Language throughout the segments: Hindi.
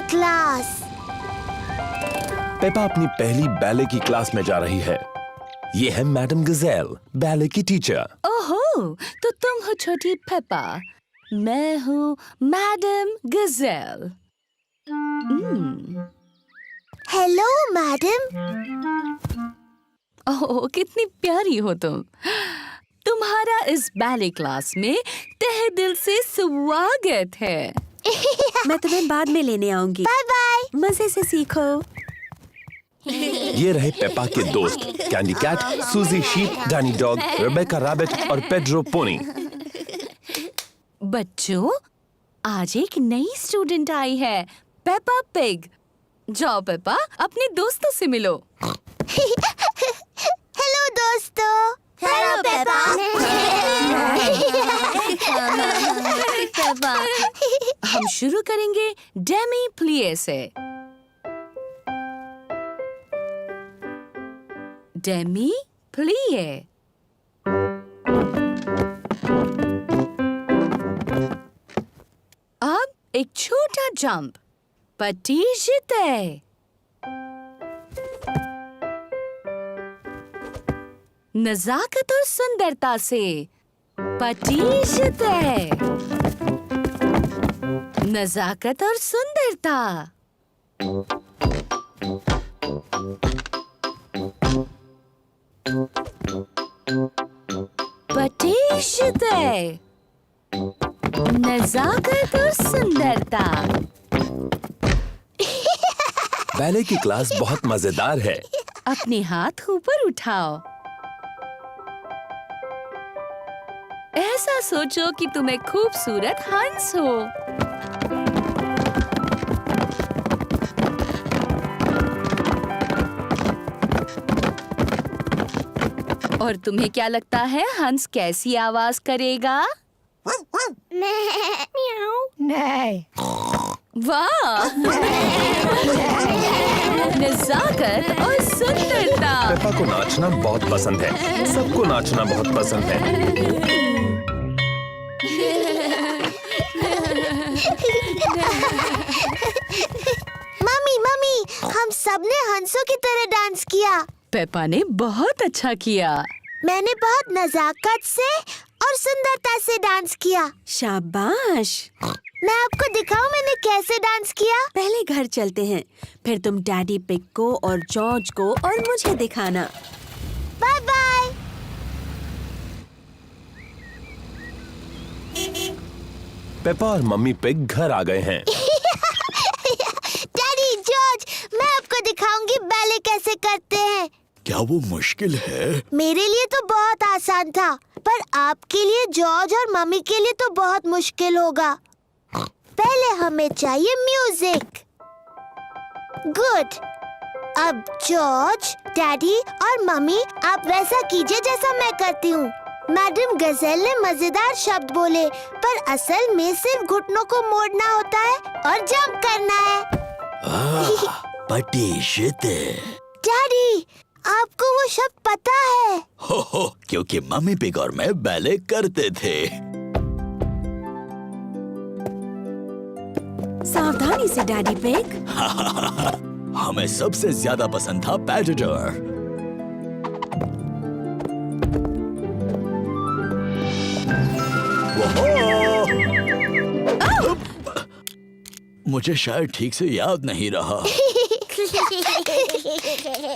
क्लास। पेपा अपनी पहली बैले की क्लास में जा रही है। ये है मैडम गजेल, बैले की टीचर। ओहो, तो तुम हो छोटी पेपा, मैं हूँ मैडम गजेल। Hello madam. ओह, कितनी प्यारी हो तुम। तुम्हारा इस बैले क्लास में तहे दिल से स्वागत है। मैं तुम्हें बाद में लेने आऊंगी। Bye bye. मजे से सीखो। ये रहे पेपा के दोस्त, Candy Cat, Suzy Sheep, Danny Dog, Rebecca Rabbit और पेड्रो पोनी। बच्चों, आज एक नई स्टूडेंट आई है, पेपा पिग। जाओ पेपा, अपने दोस्तों से मिलो। हेलो दोस्तों। Hello Peppa. हम शुरू करेंगे डेमी प्लिए से। डेमी प्लिए। अब एक छोटा जंप, पट्टी जीते। नजाकत और सुंदरता से पट्टी जीते। नजाकत और सुंदरता। पट्टी जीते। नजाकत और सुंदरता। बैले की क्लास बहुत मजेदार है। अपने हाथ ऊपर उठाओ। ऐसा सोचो कि तुम एक खूबसूरत हंस हो। और तुम्हें क्या लगता है हंस कैसी आवाज करेगा? नहीं। वाह! नजाकत और सुंदरता। पेपा को नाचना बहुत पसंद है। सबको नाचना बहुत पसंद है। मम्मी, हम सबने हंसों की तरह डांस किया। पेपा ने बहुत अच्छा किया। मैंने बहुत नजाकत से और सुंदरता से डांस किया। शाबाश। मैं आपको दिखाऊं मैंने कैसे डांस किया? पहले घर चलते हैं, फिर तुम डैडी पिग को और जॉर्ज को और मुझे दिखाना। Bye bye. पेपा और मम्मी पिग घर आ गए हैं। डैडी, जॉर्ज, मैं आपको दिखाऊंगी बैले कैसे करते हैं। क्या वो मुश्किल है? मेरे लिए तो बहुत आसान था, पर आपके लिए, जॉर्ज और मम्मी के लिए तो बहुत मुश्किल होगा। पहले हमें चाहिए म्यूजिक। गुड। अब जॉर्ज, डैडी और मम्मी, आप वैसा कीजिए जैसा मैं करती हूँ। मैडम गजेल ने मजेदार शब्द बोले, पर असल में सिर्फ घुटनों को मोड़ना होता है और जंप करना है। पट्टी जीते। डैडी, आपको वो शब्द पता है? हो, क्योंकि मम्मी पिग और मैं बैले करते थे। सावधानी से डैडी पिग। हमें सबसे ज्यादा पसंद था पैराडोर। मुझे शायद ठीक से याद नहीं रहा।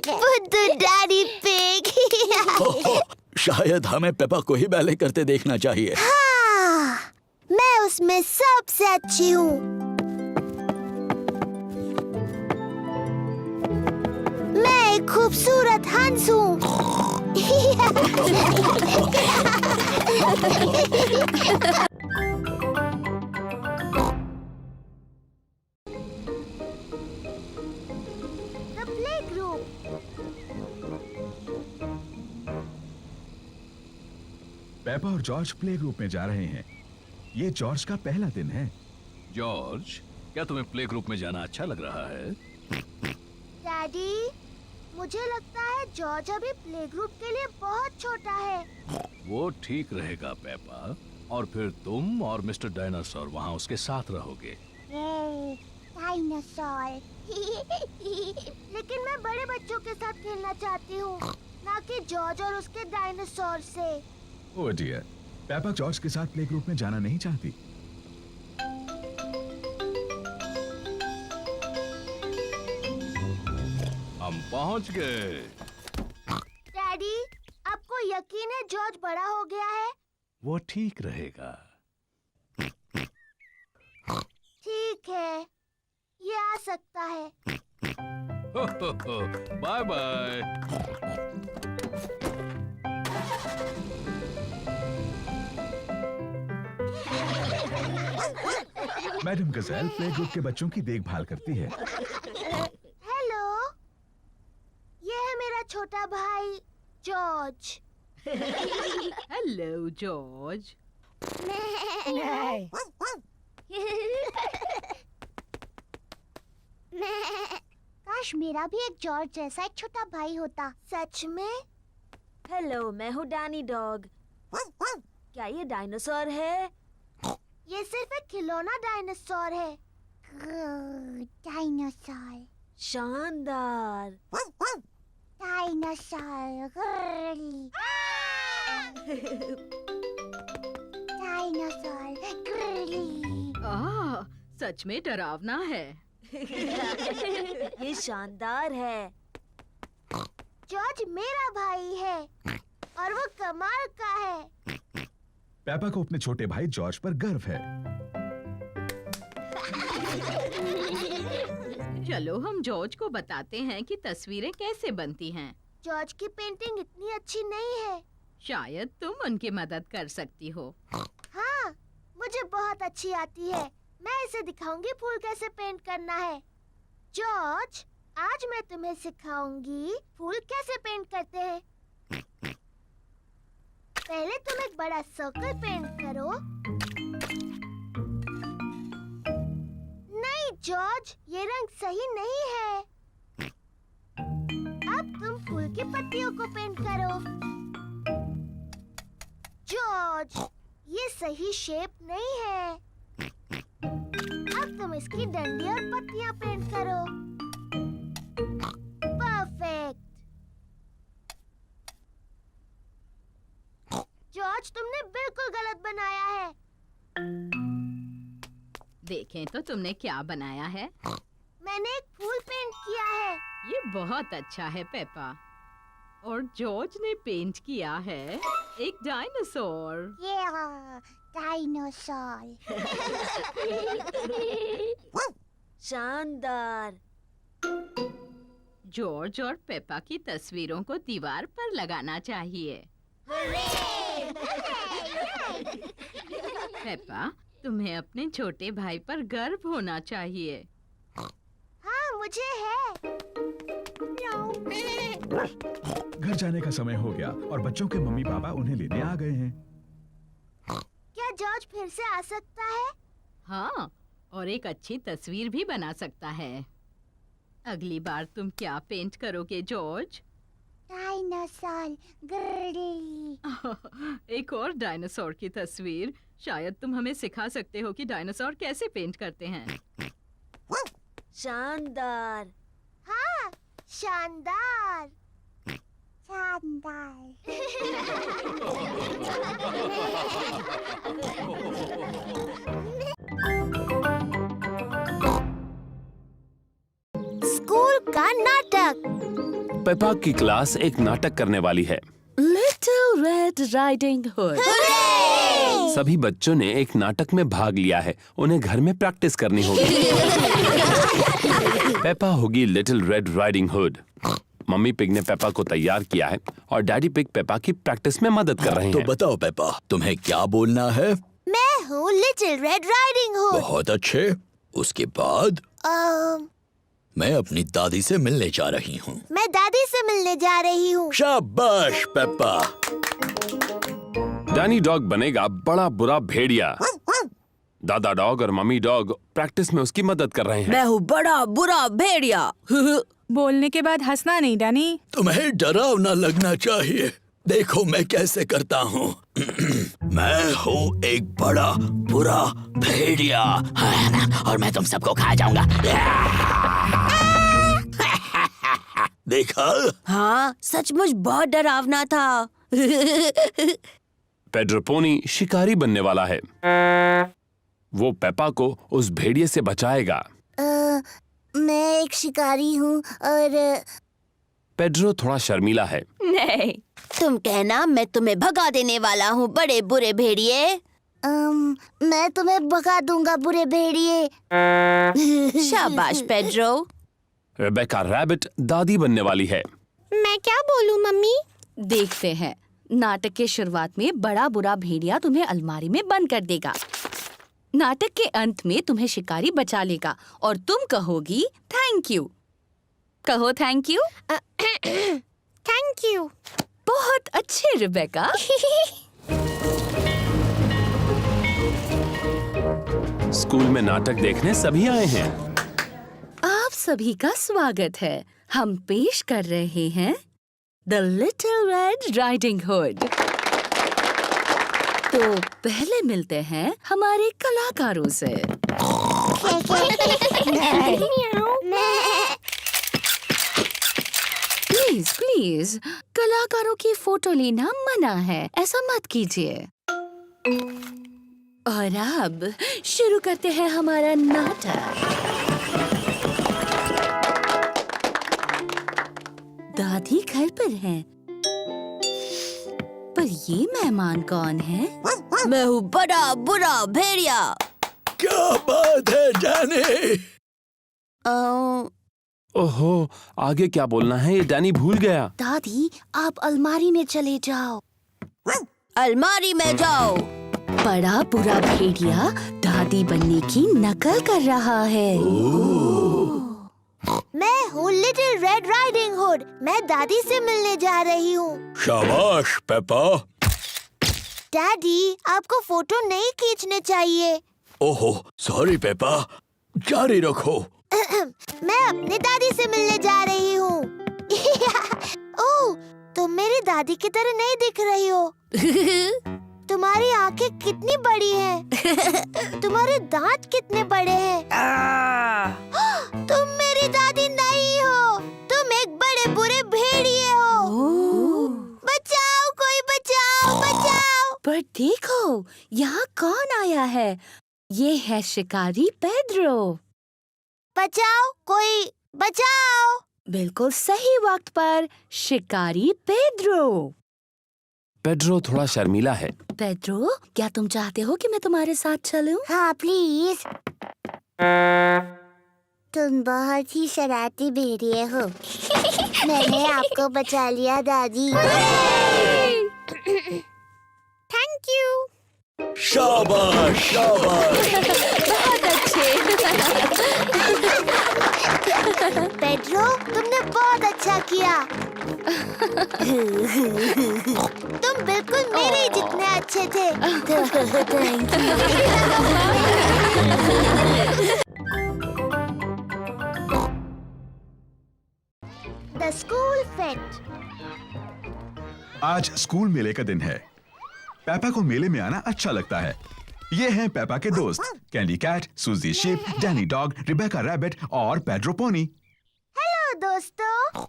बुद्धू डैडी पिग। शायद हमें पेपा को ही बैले करते देखना चाहिए। हाँ, मैं उसमें सबसे अच्छी हूँ। मैं एक खूबसूरत हंस हूँ। The playgroup. पेपा और जॉर्ज प्ले ग्रुप में जा रहे हैं। ये जॉर्ज का पहला दिन है। जॉर्ज, क्या तुम्हें प्ले ग्रुप में जाना अच्छा लग रहा है? डैडी, मुझे लगता है जॉर्ज अभी प्ले ग्रुप के लिए बहुत छोटा है। वो ठीक रहेगा पेपा, और फिर तुम और मिस्टर डायनासोर वहाँ उसके साथ रहोगे। डायनासोर। लेकिन मैं बड़े बच्चों के साथ खेलना चाहती हूँ, ना कि जॉर्ज और उसके डायनासोर से। ओह डियर, पेपा जॉर्ज के साथ प्ले ग्रुप में जाना नहीं चाहती। हम पहुंच गए। डैडी, आपको यकीन है जॉर्ज बड़ा हो गया है? वो ठीक रहेगा। ठीक है, ये आ सकता है। Bye bye. Madam Gazelle play group के बच्चों की देखभाल करती है। हेलो, ये है मेरा छोटा भाई जॉर्ज। Hello George. काश मेरा भी एक जॉर्ज जैसा एक छोटा भाई होता। सच में? हेलो, मैं हूँ डैनी डॉग। क्या ये डायनासोर है? ये सिर्फ एक खिलौना डायनासोर है। डायनासोर, शानदार। Dinosaur, dinosaur. सच में डरावना है। ये शानदार है। जॉर्ज मेरा भाई है और वो कमाल का है। पेपा को अपने छोटे भाई जॉर्ज पर गर्व है। चलो हम जॉर्ज को बताते हैं कि तस्वीरें कैसे बनती हैं। जॉर्ज की पेंटिंग इतनी अच्छी नहीं है। शायद तुम उनकी मदद कर सकती हो। हाँ, मुझे बहुत अच्छी आती है। मैं इसे दिखाऊंगी फूल कैसे पेंट करना है। जॉर्ज, आज मैं तुम्हें सिखाऊंगी फूल कैसे पेंट करते हैं। पहले तुम एक बड़ा सर्कल पेंट करो। नहीं जॉर्ज, ये रंग सही नहीं है। अब तुम फूल की पत्तियों को पेंट करो। जॉर्ज, ये सही शेप नहीं है। अब तुम इसकी डंडी और पत्तियां पेंट करो। परफेक्ट। जॉर्ज, तुमने बिल्कुल गलत बनाया है। देखें तो तुमने क्या बनाया है। मैंने एक फूल पेंट किया है। ये बहुत अच्छा है पेपा। और जॉर्ज ने पेंट किया है एक डायनासोर। ये डायनासोर। शानदार। जॉर्ज और पेपा की तस्वीरों को दीवार पर लगाना चाहिए। पेपा, तुम्हें अपने छोटे भाई पर गर्व होना चाहिए। हाँ, मुझे है। घर जाने का समय हो गया और बच्चों के मम्मी पापा उन्हें लेने आ गए हैं। क्या जॉर्ज फिर से आ सकता है? हाँ, और एक अच्छी तस्वीर भी बना सकता है। अगली बार तुम क्या पेंट करोगे जॉर्ज? डायनासोर। एक और डायनासोर की तस्वीर। शायद तुम हमें सिखा सकते हो कि डायनासोर कैसे पेंट करते हैं। शानदार। हाँ, शानदार। शानदार। स्कूल का नाटक। पेपा की क्लास एक नाटक करने वाली है। Little red riding hood. सभी बच्चों ने एक नाटक में भाग लिया है। उन्हें घर में प्रैक्टिस करनी होगी। पेपा होगी little red riding hood. Mummy pig ने पेपा को तैयार किया है और डैडी पिग पेपा की प्रैक्टिस में मदद कर रहे तो हैं। बताओ पेपा, तुम्हें क्या बोलना है? मैं हूँ लिटिल रेड राइडिंग हुड। बहुत अच्छे। उसके बाद मैं अपनी दादी से मिलने जा रही हूँ। मैं दादी से मिलने जा रही हूँ। शाबाश पेपा। डैनी डॉग बनेगा बड़ा बुरा भेड़िया। दादा डॉग और मम्मी डॉग प्रैक्टिस में उसकी मदद कर रहे हैं। मैं हूँ बड़ा बुरा भेड़िया। बोलने के बाद हंसना नहीं डैनी। तुम्हें डरावना लगना चाहिए। देखो मैं कैसे करता हूँ। मैं हूँ एक बड़ा बुरा भेड़िया और मैं तुम सबको खा जाऊंगा। देखा? हाँ, सचमुच बहुत डरावना था। पेड्रो पोनी शिकारी बनने वाला है। वो पेपा को उस भेड़िए से बचाएगा। मैं एक शिकारी हूँ और पेड्रो थोड़ा शर्मीला है। नहीं, तुम कहना मैं तुम्हें भगा देने वाला हूँ, बड़े बुरे भेड़िए। मैं तुम्हें भगा दूंगा बुरे भेड़िए। शाबाश पेड्रो। रेबेका रैबिट दादी बनने वाली है। मैं क्या बोलूं मम्मी? देखते हैं। नाटक के शुरुआत में बड़ा बुरा भेड़िया तुम्हें अलमारी में बंद कर देगा। नाटक के अंत में तुम्हें शिकारी बचा लेगा और तुम कहोगी थैंक यू। कहो थैंक यू। Thank you. बहुत अच्छे रेबेका। स्कूल में नाटक देखने सभी आए हैं। आप सभी का स्वागत है। हम पेश कर रहे हैं the little red riding hood. तो पहले मिलते हैं हमारे कलाकारों से। प्लीज प्लीज, कलाकारों की फोटो लेना मना है, ऐसा मत कीजिए। और अब शुरू करते हैं हमारा नाटक। दादी घर पर हैं, पर ये मेहमान कौन है? मैं हूँ बड़ा बुरा भेड़िया। क्या बात है डैनी? ओहो, आगे क्या बोलना है ये डैनी भूल गया। दादी, आप अलमारी में चले जाओ। अलमारी में जाओ। बड़ा बुरा भेड़िया दादी बनने की नकल कर रहा है। मैं हूँ लिटिल रेड राइडिंग हुड। मैं दादी से मिलने जा रही हूँ। शाबाश पेपा। डैडी, आपको फोटो नहीं खींचने चाहिए। ओहो सॉरी पेपा, जारी रखो। मैं अपनी दादी से मिलने जा रही हूँ। ओह, तुम मेरी दादी की तरह नहीं दिख रही हो। तुम्हारी आंखें कितनी बड़ी हैं। तुम्हारे दांत कितने बड़े हैं। तुम मेरी दादी नहीं हो, तुम एक बड़े बुरे भेड़िए हो। बचाओ, कोई बचाओ, बचाओ। पर देखो, यहाँ कौन आया है? ये है शिकारी पेड्रो। बचाओ, कोई बचाओ। बिल्कुल सही वक्त पर शिकारी पेड्रो। पेड्रो थोड़ा शर्मीला है। पेड्रो, क्या तुम चाहते हो कि मैं तुम्हारे साथ चलूं? हाँ प्लीज। तुम बहुत ही शरारती भेड़िए हो। मैंने आपको बचा लिया दादी। Thank you. शाबाश शाबाश। बहुत अच्छे। पेड्रो, तुमने बहुत अच्छा किया। तुम बिल्कुल मेरे ही जितने अच्छे थे। Thank the school fate. आज स्कूल मेले का दिन है। पेपा को मेले में आना अच्छा लगता है। ये हैं पेपा के दोस्त Candy Cat, Suzy Sheep, Danny Dog, Rebecca Rabbit और पेड्रो पोनी। हेलो दोस्तों।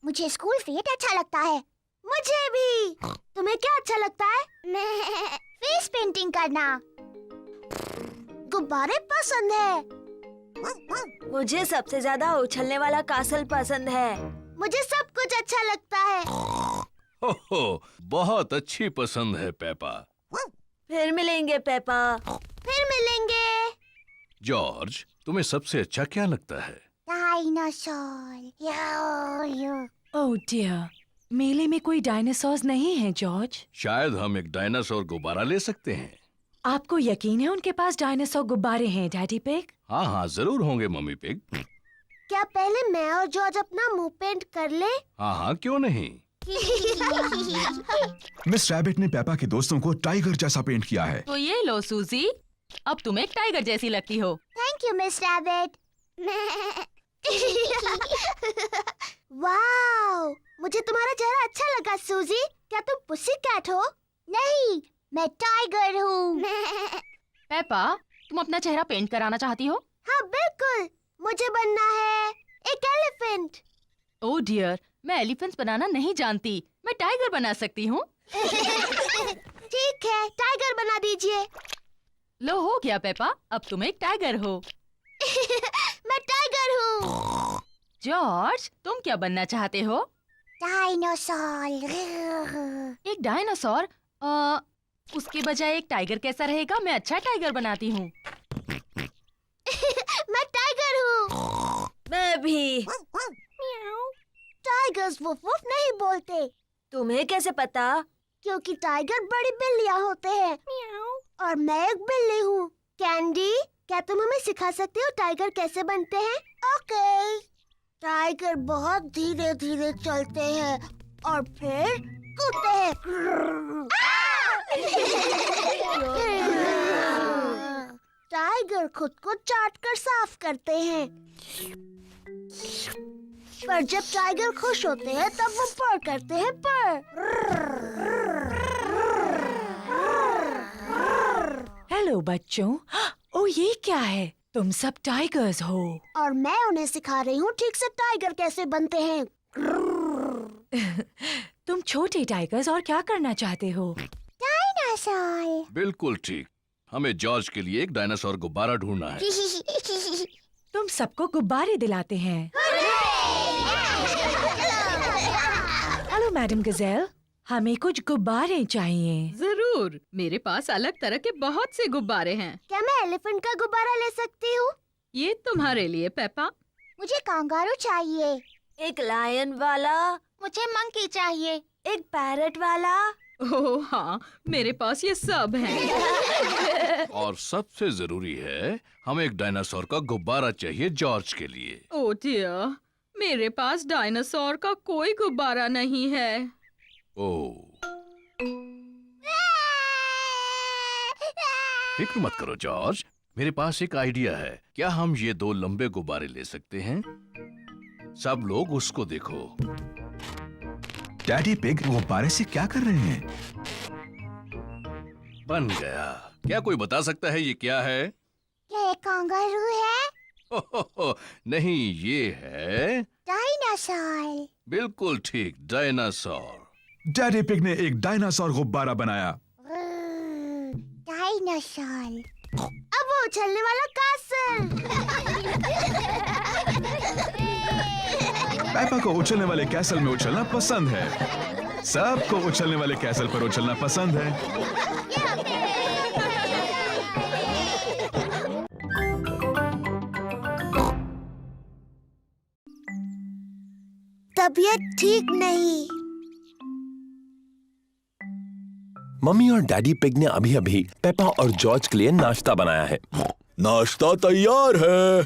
मुझे स्कूल फेट अच्छा लगता है। मुझे भी। तुम्हें क्या अच्छा लगता है? मैं फेस पेंटिंग करना। गुब्बारे पसंद है। मुझे सबसे ज्यादा उछलने वाला कासल पसंद है। मुझे सब कुछ अच्छा लगता है। हो, बहुत अच्छी पसंद है पेपा। फिर मिलेंगे पेपा। फिर मिलेंगे। जॉर्ज, तुम्हें सबसे अच्छा क्या लगता है? डायनासोर। ओह डियर, मेले में कोई डायनासोर्स नहीं है जॉर्ज। शायद हम एक डायनासोर गुब्बारा ले सकते हैं। आपको यकीन है उनके पास डायनासोर गुब्बारे हैं डैडी पिग? हाँ हाँ जरूर होंगे मम्मी पिग। क्या पहले मैं और जॉर्ज अपना मुंह पेंट कर ले? हाँ हाँ क्यों नहीं। मिस रैबिट ने पेपा के दोस्तों को टाइगर जैसा पेंट किया है। तो ये लो सूजी, अब तुम एक टाइगर जैसी लगती हो। Thank you miss rabbit. Wow, मुझे तुम्हारा चेहरा अच्छा लगा सूजी। क्या तुम पुसी कैट हो? नहीं, मैं टाइगर हूँ। पेपा, तुम अपना चेहरा पेंट कराना चाहती हो? हाँ बिल्कुल, मुझे बनना है एक एलिफेंट। ओह डियर, मैं एलिफेंट्स बनाना नहीं जानती। मैं टाइगर बना सकती हूँ। ठीक है, टाइगर बना दीजिए। लो हो गया पेपा, अब तुम एक टाइगर हो। मैं टाइगर हूँ। जॉर्ज, तुम क्या बनना चाहते हो? डायनासोर। एक डायनासोर? उसके बजाय एक टाइगर कैसा रहेगा? मैं अच्छा टाइगर बनाती हूँ। मैं टाइगर हूँ। मैं भी। टाइगर्स वुफ वुफ नहीं बोलते, तुम्हें कैसे पता? क्योंकि टाइगर बड़ी बिल्लियाँ होते हैं और मैं एक बिल्ली हूँ। कैंडी, क्या तुम हमें सिखा सकते हो टाइगर कैसे बनते हैं? ओके। टाइगर बहुत धीरे धीरे चलते हैं और फिर कूदते हैं। टाइगर खुद को चाट कर साफ करते हैं, पर जब टाइगर खुश होते हैं तब वो पर करते हैं पर। हेलो बच्चों। ओ ये क्या है? तुम सब टाइगर्स हो। और मैं उन्हें सिखा रही हूँ ठीक से टाइगर कैसे बनते हैं। तुम छोटे टाइगर्स और क्या करना चाहते हो? डायनासोर। बिल्कुल ठीक। हमें जॉर्ज के लिए एक डायनासोर गुब्बारा ढूंढना है। तुम सबको गुब्बारे दिलाते हैं। हेलो मैडम गजेल, हमें कुछ गुब्बारे चाहिए। जरूर, मेरे पास अलग तरह के बहुत से गुब्बारे हैं। क्या मैं एलिफेंट का गुब्बारा ले सकती हूँ? ये तुम्हारे लिए पेपा। मुझे कांगारू चाहिए। एक लायन वाला, मुझे मंकी चाहिए। एक पैरट वाला। ओह हाँ, मेरे पास ये सब हैं। और सबसे जरूरी है, हमें एक डायनासोर का गुब्बारा चाहिए जॉर्ज के लिए। ओह डियर, मेरे पास डायनासोर का कोई गुब्बारा नहीं है। ओह, फिक्र मत करो जॉर्ज, मेरे पास एक आइडिया है। क्या हम ये 2 लंबे गुब्बारे ले सकते हैं? सब लोग उसको देखो। डैडी पिग गुब्बारे से क्या कर रहे हैं? बन गया। क्या कोई बता सकता है ये क्या है? क्या एक कांगारू है? हो, नहीं, ये है डायनासोर। बिल्कुल ठीक, डायनासोर। डैडी पिग ने एक डायनासोर गुब्बारा बनाया। डायनासोर। अब वो उछलने वाला कासल। पेपा को उछलने वाले कैसल में उछलना पसंद है। सबको उछलने वाले कैसल पर उछलना पसंद है। तबीयत ठीक नहीं। मम्मी और डैडी पिग ने अभी अभी पेपा और जॉर्ज के लिए नाश्ता बनाया है। नाश्ता तैयार है।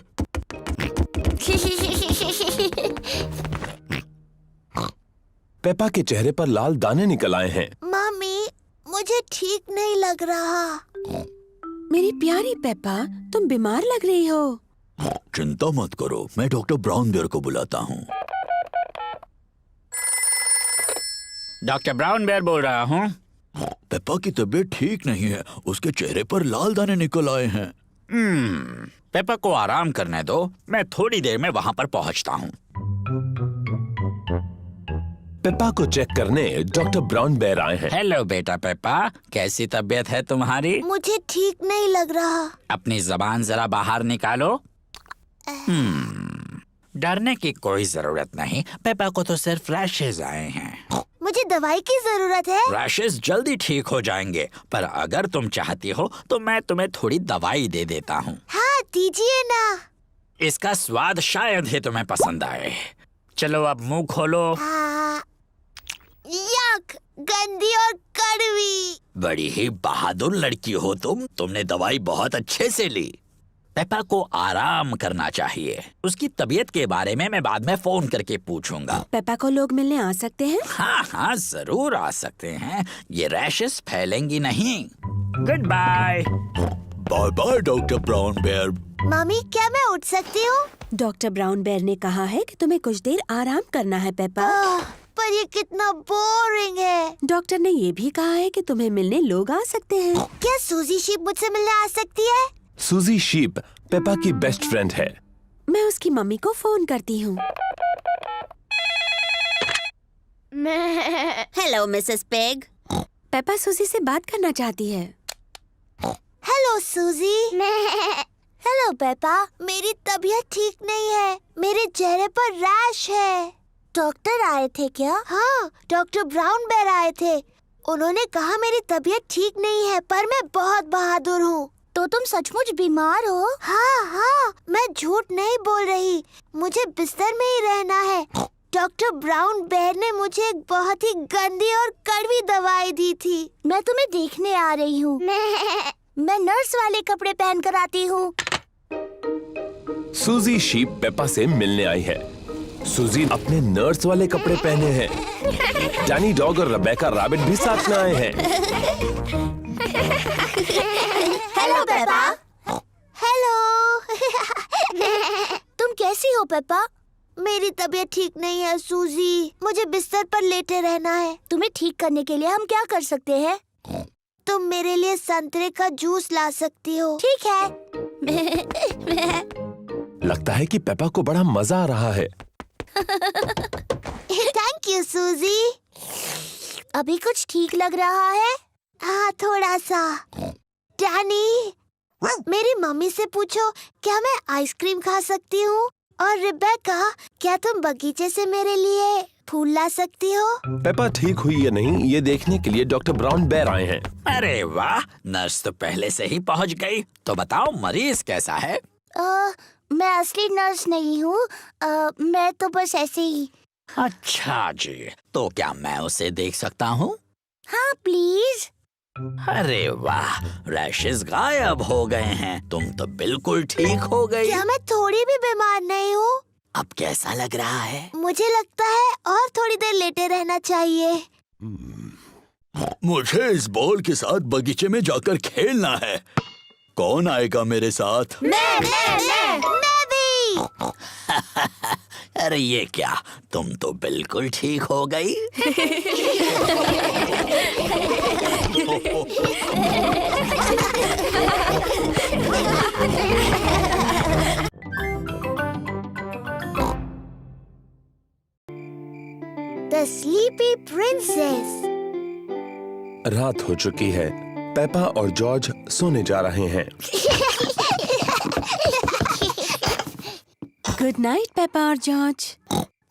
पेपा के चेहरे पर लाल दाने निकल आए हैं। मम्मी, मुझे ठीक नहीं लग रहा। मेरी प्यारी पेपा, तुम बीमार लग रही हो। चिंता मत करो, मैं डॉक्टर ब्राउन बेयर को बुलाता हूँ। डॉक्टर ब्राउन बेयर बोल रहा हूँ। पेपा की तबीयत ठीक नहीं है, उसके चेहरे पर लाल दाने निकल आए हैं। पेपा को आराम करने दो, मैं थोड़ी देर में वहाँ पर पहुँचता हूँ। पेपा को चेक करने डॉक्टर ब्राउन बेयर आए हैं। हेलो बेटा पेपा, कैसी तबीयत है तुम्हारी? मुझे ठीक नहीं लग रहा। अपनी जबान जरा बाहर निकालो। डरने की कोई जरूरत नहीं, पेपा को तो सिर्फ रैशेज आए हैं। मुझे दवाई की जरूरत है। रैशेज जल्दी ठीक हो जाएंगे, पर अगर तुम चाहती हो तो मैं तुम्हें थोड़ी दवाई दे देता हूँ। हाँ, दीजिए ना। इसका स्वाद शायद ही तुम्हें पसंद आए। चलो अब मुंह खोलो। यक, गंदी और कड़वी। बड़ी ही बहादुर लड़की हो तुम, तुमने दवाई बहुत अच्छे से ली। पेपा को आराम करना चाहिए। उसकी तबीयत के बारे में मैं बाद में फोन करके पूछूंगा। पेपा को लोग मिलने आ सकते हैं? हाँ हाँ, जरूर आ सकते हैं। ये रैशेस फैलेंगी नहीं। Good bye. Bye bye doctor Brown Bear. Mummy, क्या मैं उठ सकती हूँ? डॉक्टर ब्राउन बेयर ने कहा है कि तुम्हें कुछ देर आराम करना है पेपा। पर ये कितना बोरिंग है। डॉक्टर ने ये भी कहा है कि तुम्हें मिलने लोग आ सकते हैं। क्या सूजी शीप मुझसे मिलने आ सकती है? सूजी शीप पेपा की बेस्ट फ्रेंड है। मैं उसकी मम्मी को फोन करती हूँ। Hello Mrs peg. पेपा सूजी से बात करना चाहती है। हेलो सूजी। हेलो पेपा, मेरी तबीयत ठीक नहीं है। मेरे चेहरे पर रैश है। डॉक्टर आए थे क्या? हाँ, डॉक्टर ब्राउन बेयर आए थे। उन्होंने कहा मेरी तबीयत ठीक नहीं है, पर मैं बहुत बहादुर हूँ। तो तुम सचमुच बीमार हो? हाँ, मैं झूठ नहीं बोल रही। मुझे बिस्तर में ही रहना है। डॉक्टर ब्राउन बेयर ने मुझे एक बहुत ही गंदी और कड़वी दवाई दी थी। मैं तुम्हें देखने आ रही हूँ। मैं नर्स वाले कपड़े पहन कर आती हूँ। सूजी शीप पेपा से मिलने आई है। सूजी अपने नर्स वाले कपड़े पहने हैं। डैनी डॉग और रेबेका रैबिट भी साथ में आए हैं। Hello Peppa. हेलो। तुम कैसी हो पेपा? मेरी तबीयत ठीक नहीं है सूजी। मुझे बिस्तर पर लेटे रहना है। तुम्हें ठीक करने के लिए हम क्या कर सकते हैं? तुम मेरे लिए संतरे का जूस ला सकती हो। ठीक है। लगता है कि पेपा को बड़ा मजा आ रहा है। थैंक यू सूजी। अभी कुछ ठीक लग रहा है? हाँ, थोड़ा सा। डैनी, मेरी मम्मी से पूछो क्या मैं आइसक्रीम खा सकती हूँ? और रिबेका, क्या तुम बगीचे से मेरे लिए फूल ला सकती हो? पेपा ठीक हुई या नहीं ये देखने के लिए डॉक्टर ब्राउन बेयर आए हैं। अरे वाह, नर्स तो पहले से ही पहुंच गई। तो बताओ मरीज कैसा है? मैं असली नर्स नहीं हूँ। मैं तो बस ऐसे ही। अच्छा जी, तो क्या मैं उसे देख सकता हूँ? हाँ प्लीज। अरे वाह, रैशेस गायब हो गए हैं। तुम तो बिल्कुल ठीक हो गई। क्या मैं थोड़ी भी बीमार नहीं हूँ? अब कैसा लग रहा है? मुझे लगता है और थोड़ी देर लेटे रहना चाहिए। मुझे इस बॉल के साथ बगीचे में जाकर खेलना है। कौन आएगा मेरे साथ? मैं भी। अरे ये क्या, तुम तो बिल्कुल ठीक हो गई। The Sleepy Princess। रात हो चुकी है। पेपा और जॉर्ज सोने जा रहे हैं। गुड नाइट पेपा और जॉर्ज।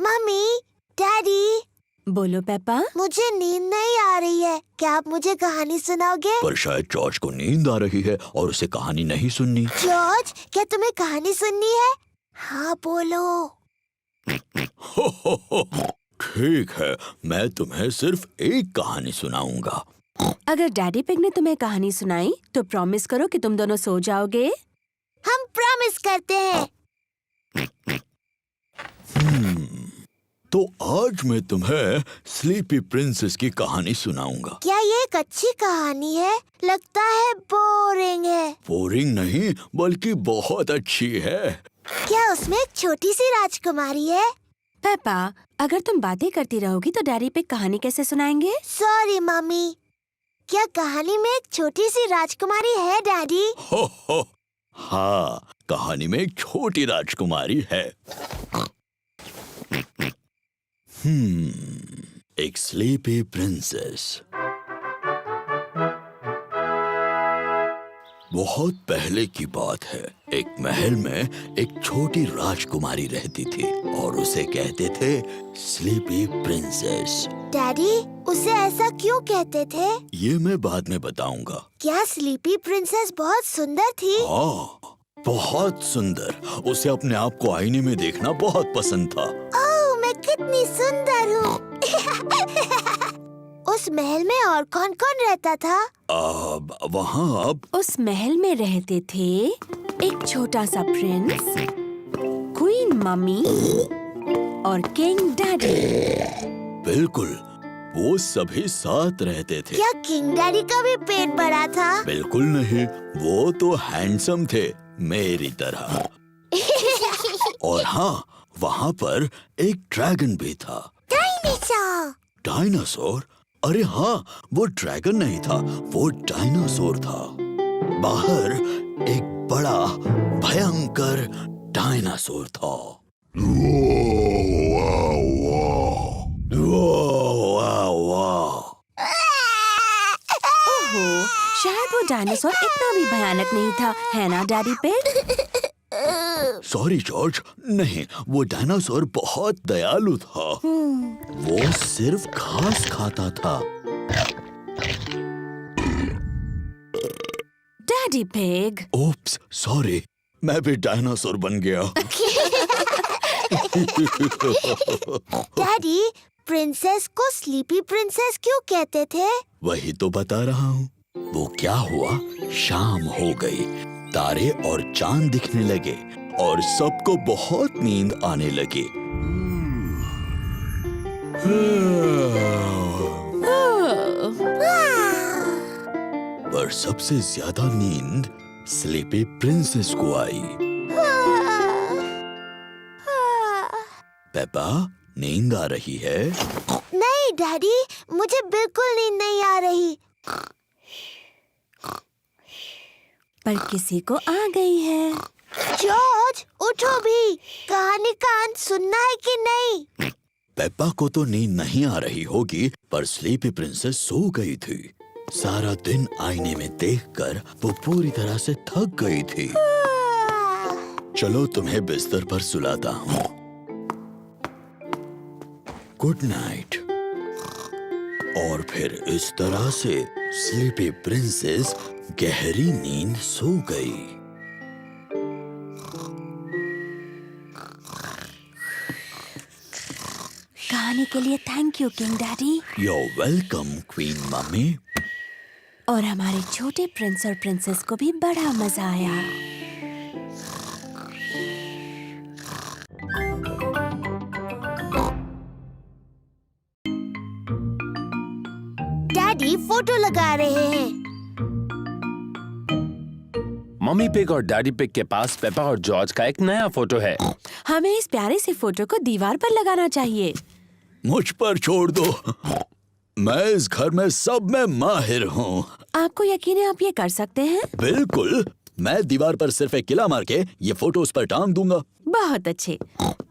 Mummy, daddy. बोलो पेपा। मुझे नींद नहीं आ रही है। क्या आप मुझे कहानी सुनाओगे? पर शायद जॉर्ज को नींद आ रही है और उसे कहानी नहीं सुननी। जॉर्ज, क्या तुम्हें कहानी सुननी है? हाँ बोलो। ठीक है, मैं तुम्हें सिर्फ एक कहानी सुनाऊंगा। अगर डैडी पिग ने तुम्हें कहानी सुनाई तो प्रॉमिस करो कि तुम दोनों सो जाओगे। हम प्रॉमिस करते हैं। तो आज मैं तुम्हें स्लीपी प्रिंसेस की कहानी सुनाऊंगा। क्या ये एक अच्छी कहानी है? लगता है बोरिंग है। बोरिंग नहीं, बल्कि बहुत अच्छी है। क्या उसमें एक छोटी सी राजकुमारी है? पेपा, अगर तुम बातें करती रहोगी तो डैडी पिग कहानी कैसे सुनाएंगे? Sorry mummy. क्या कहानी में एक छोटी सी राजकुमारी है डैडी? हो, हाँ, कहानी में एक छोटी राजकुमारी है। एक स्लीपी प्रिंसेस। बहुत पहले की बात है। एक महल में एक छोटी राजकुमारी रहती थी और उसे कहते थे स्लीपी प्रिंसेस। डैडी, उसे ऐसा क्यों कहते थे? ये मैं बाद में बताऊंगा। क्या स्लीपी प्रिंसेस बहुत सुंदर थी? हाँ, बहुत सुंदर। उसे अपने आप को आईने में देखना बहुत पसंद था। ओह, मैं कितनी सुंदर हूँ। उस महल में और कौन कौन रहता था? वहाँ अब उस महल में रहते थे एक छोटा सा प्रिंस, क्वीन मम्मी और किंग डैडी। बिल्कुल, वो सभी साथ रहते थे। क्या किंग डैडी का भी पेट बड़ा था? बिल्कुल नहीं, वो तो हैंडसम थे, मेरी तरह। और हाँ, वहाँ पर एक ड्रैगन भी था। डायनासोर। डायनासोर? अरे हाँ, वो ड्रैगन नहीं था, वो डायनासोर था। बाहर एक बड़ा भयंकर डायनासोर था। ओहो, शायद वो डायनासोर इतना भी भयानक नहीं था, है ना डैडी पिग? सॉरी जॉर्ज, नहीं, वो डायनासोर बहुत दयालु था। वो सिर्फ घास खाता था। डैडी पिग, ओप्स, सॉरी, मैं भी डायनासोर बन गया। डैडी, प्रिंसेस को स्लीपी प्रिंसेस क्यों कहते थे? वही तो बता रहा हूँ। वो क्या हुआ, शाम हो गई, तारे और चांद दिखने लगे और सबको बहुत नींद आने लगी। पर सबसे ज्यादा नींद स्लीपी प्रिंसेस को आई। पेपा, नींद आ रही है? नहीं डैडी, मुझे बिल्कुल नींद नहीं आ रही। पर किसी को आ गई है। जॉर्ज, उठो भी, कहानी का अंत सुनना है कि नहीं? पेप्पा को तो नींद नहीं आ रही होगी, पर स्लीपी प्रिंसेस सो गई थी। सारा दिन आईने में देखकर वो पूरी तरह से थक गई थी। चलो तुम्हें बिस्तर पर सुलाता हूँ। Good night. और फिर इस तरह से स्लीपी प्रिंसेस गहरी नींद सो गई। कहानी के लिए thank you king daddy. You're welcome, queen mummy. और हमारे छोटे प्रिंस और प्रिंसेस को भी बड़ा मजा आया। डैडी फोटो लगा रहे हैं। मम्मी पिग और डैडी पिग के पास पेपा और जॉर्ज का एक नया फोटो है। हमें इस प्यारे से फोटो को दीवार पर लगाना चाहिए। मुझ पर छोड़ दो, मैं इस घर में सब में माहिर हूँ। आपको यकीन है आप ये कर सकते हैं? बिल्कुल, मैं दीवार पर सिर्फ एक किला मार के ये फोटो उस पर टांग दूंगा। बहुत अच्छे।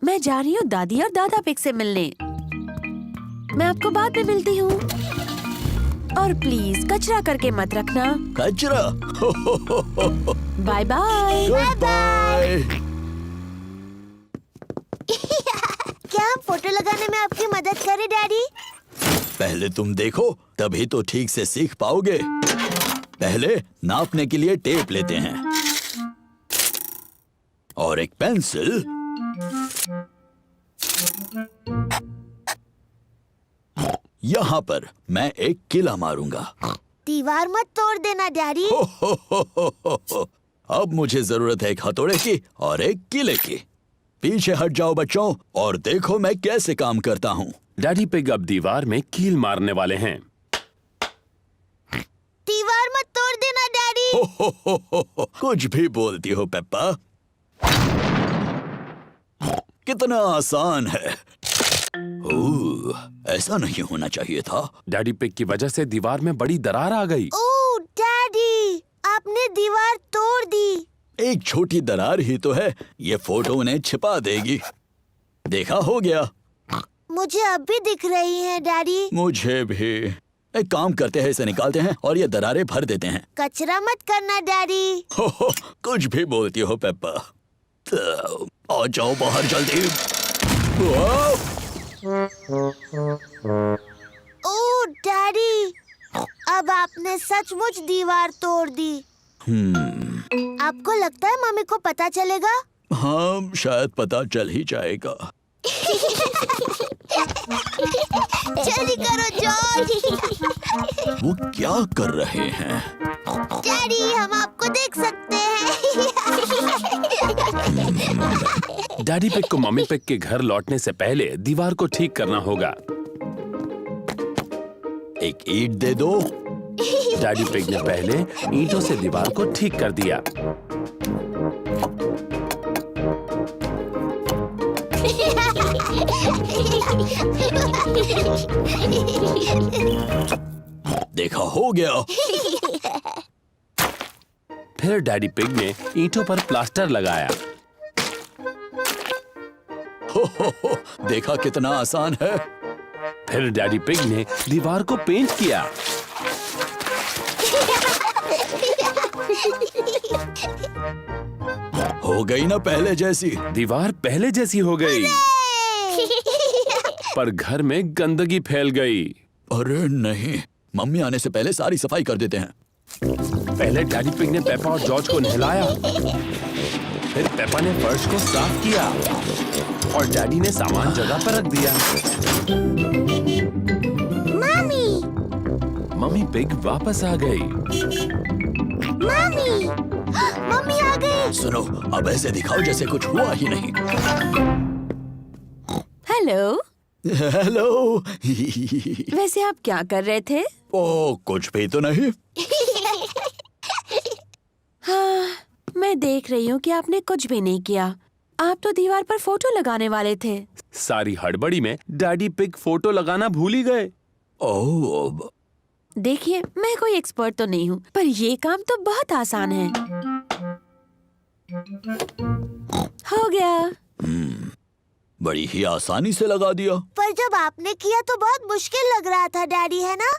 मैं जा रही हूँ दादी और दादा पिग से मिलने। मैं आपको बाद में मिलती हूँ। और प्लीज कचरा करके मत रखना। कचरा? Bye bye. बाय। क्या हम फोटो लगाने में आपकी मदद करें डैडी? पहले तुम देखो, तभी तो ठीक से सीख पाओगे। पहले नापने के लिए टेप लेते हैं और एक पेंसिल। यहाँ पर मैं एक किला मारूंगा। दीवार मत तोड़ देना डैडी। अब मुझे जरूरत है एक हथौड़े की और एक किले की। पीछे हट जाओ बच्चों और देखो मैं कैसे काम करता हूँ। डैडी पिग अब दीवार में कील मारने वाले हैं। दीवार मत तोड़ देना डैडी। कुछ भी बोलती हो पेप्पा। कितना आसान है। ऐसा नहीं होना चाहिए था। डैडी पिग की वजह से दीवार में बड़ी दरार आ गई। ओह डैडी, आपने दीवार तोड़ दी। एक छोटी दरार ही तो है, ये फोटो उन्हें छिपा देगी। देखा, हो गया। मुझे अब भी दिख रही हैं डैडी। मुझे भी। एक काम करते हैं, इसे निकालते हैं और ये दरारें भर देते हैं। कचरा मत करना डैडी। कुछ भी बोलती हो पेप्पा। तो आ जाओ बाहर जल्दी। ओह डैडी, अब आपने सचमुच दीवार तोड़ दी। आपको लगता है मम्मी को पता चलेगा? हाँ, शायद पता चल ही जाएगा। जल्दी करो जॉर्ज। वो क्या कर रहे हैं? डैडी, हम आपको देख सकते हैं। डैडी पिग को मम्मी पिग के घर लौटने से पहले दीवार को ठीक करना होगा। एक ईंट दे दो। डैडी पिग ने पहले ईंटों से दीवार को ठीक कर दिया। देखा, हो गया। फिर डैडी पिग ने ईंटों पर प्लास्टर लगाया। हो, देखा कितना आसान है। फिर डैडी पिग ने दीवार को पेंट किया। हो गई ना पहले जैसी। दीवार पहले जैसी हो गई, पर घर में गंदगी फैल गई। अरे नहीं, मम्मी आने से पहले सारी सफाई कर देते हैं। पहले डैडी पिग ने पेपा और जॉर्ज को नहलाया। फिर पेपा ने फर्श को साफ किया और डैडी ने सामान जगह पर रख दिया। मम्मी पिग वापस आ गई। मम्मी आ गई। सुनो, अब ऐसे दिखाओ जैसे कुछ हुआ ही नहीं। हेलो। हेलो। वैसे आप क्या कर रहे थे? ओ, कुछ भी तो नहीं। हाँ, मैं देख रही हूँ कि आपने कुछ भी नहीं किया। आप तो दीवार पर फोटो लगाने वाले थे। सारी हड़बड़ी में डैडी पिग फोटो लगाना भूल ही गए। ओह, देखिए, मैं कोई एक्सपर्ट तो नहीं हूँ, पर ये काम तो बहुत आसान है। हो गया। बड़ी ही आसानी से लगा दिया। पर जब आपने किया तो बहुत मुश्किल लग रहा था डैडी, है ना?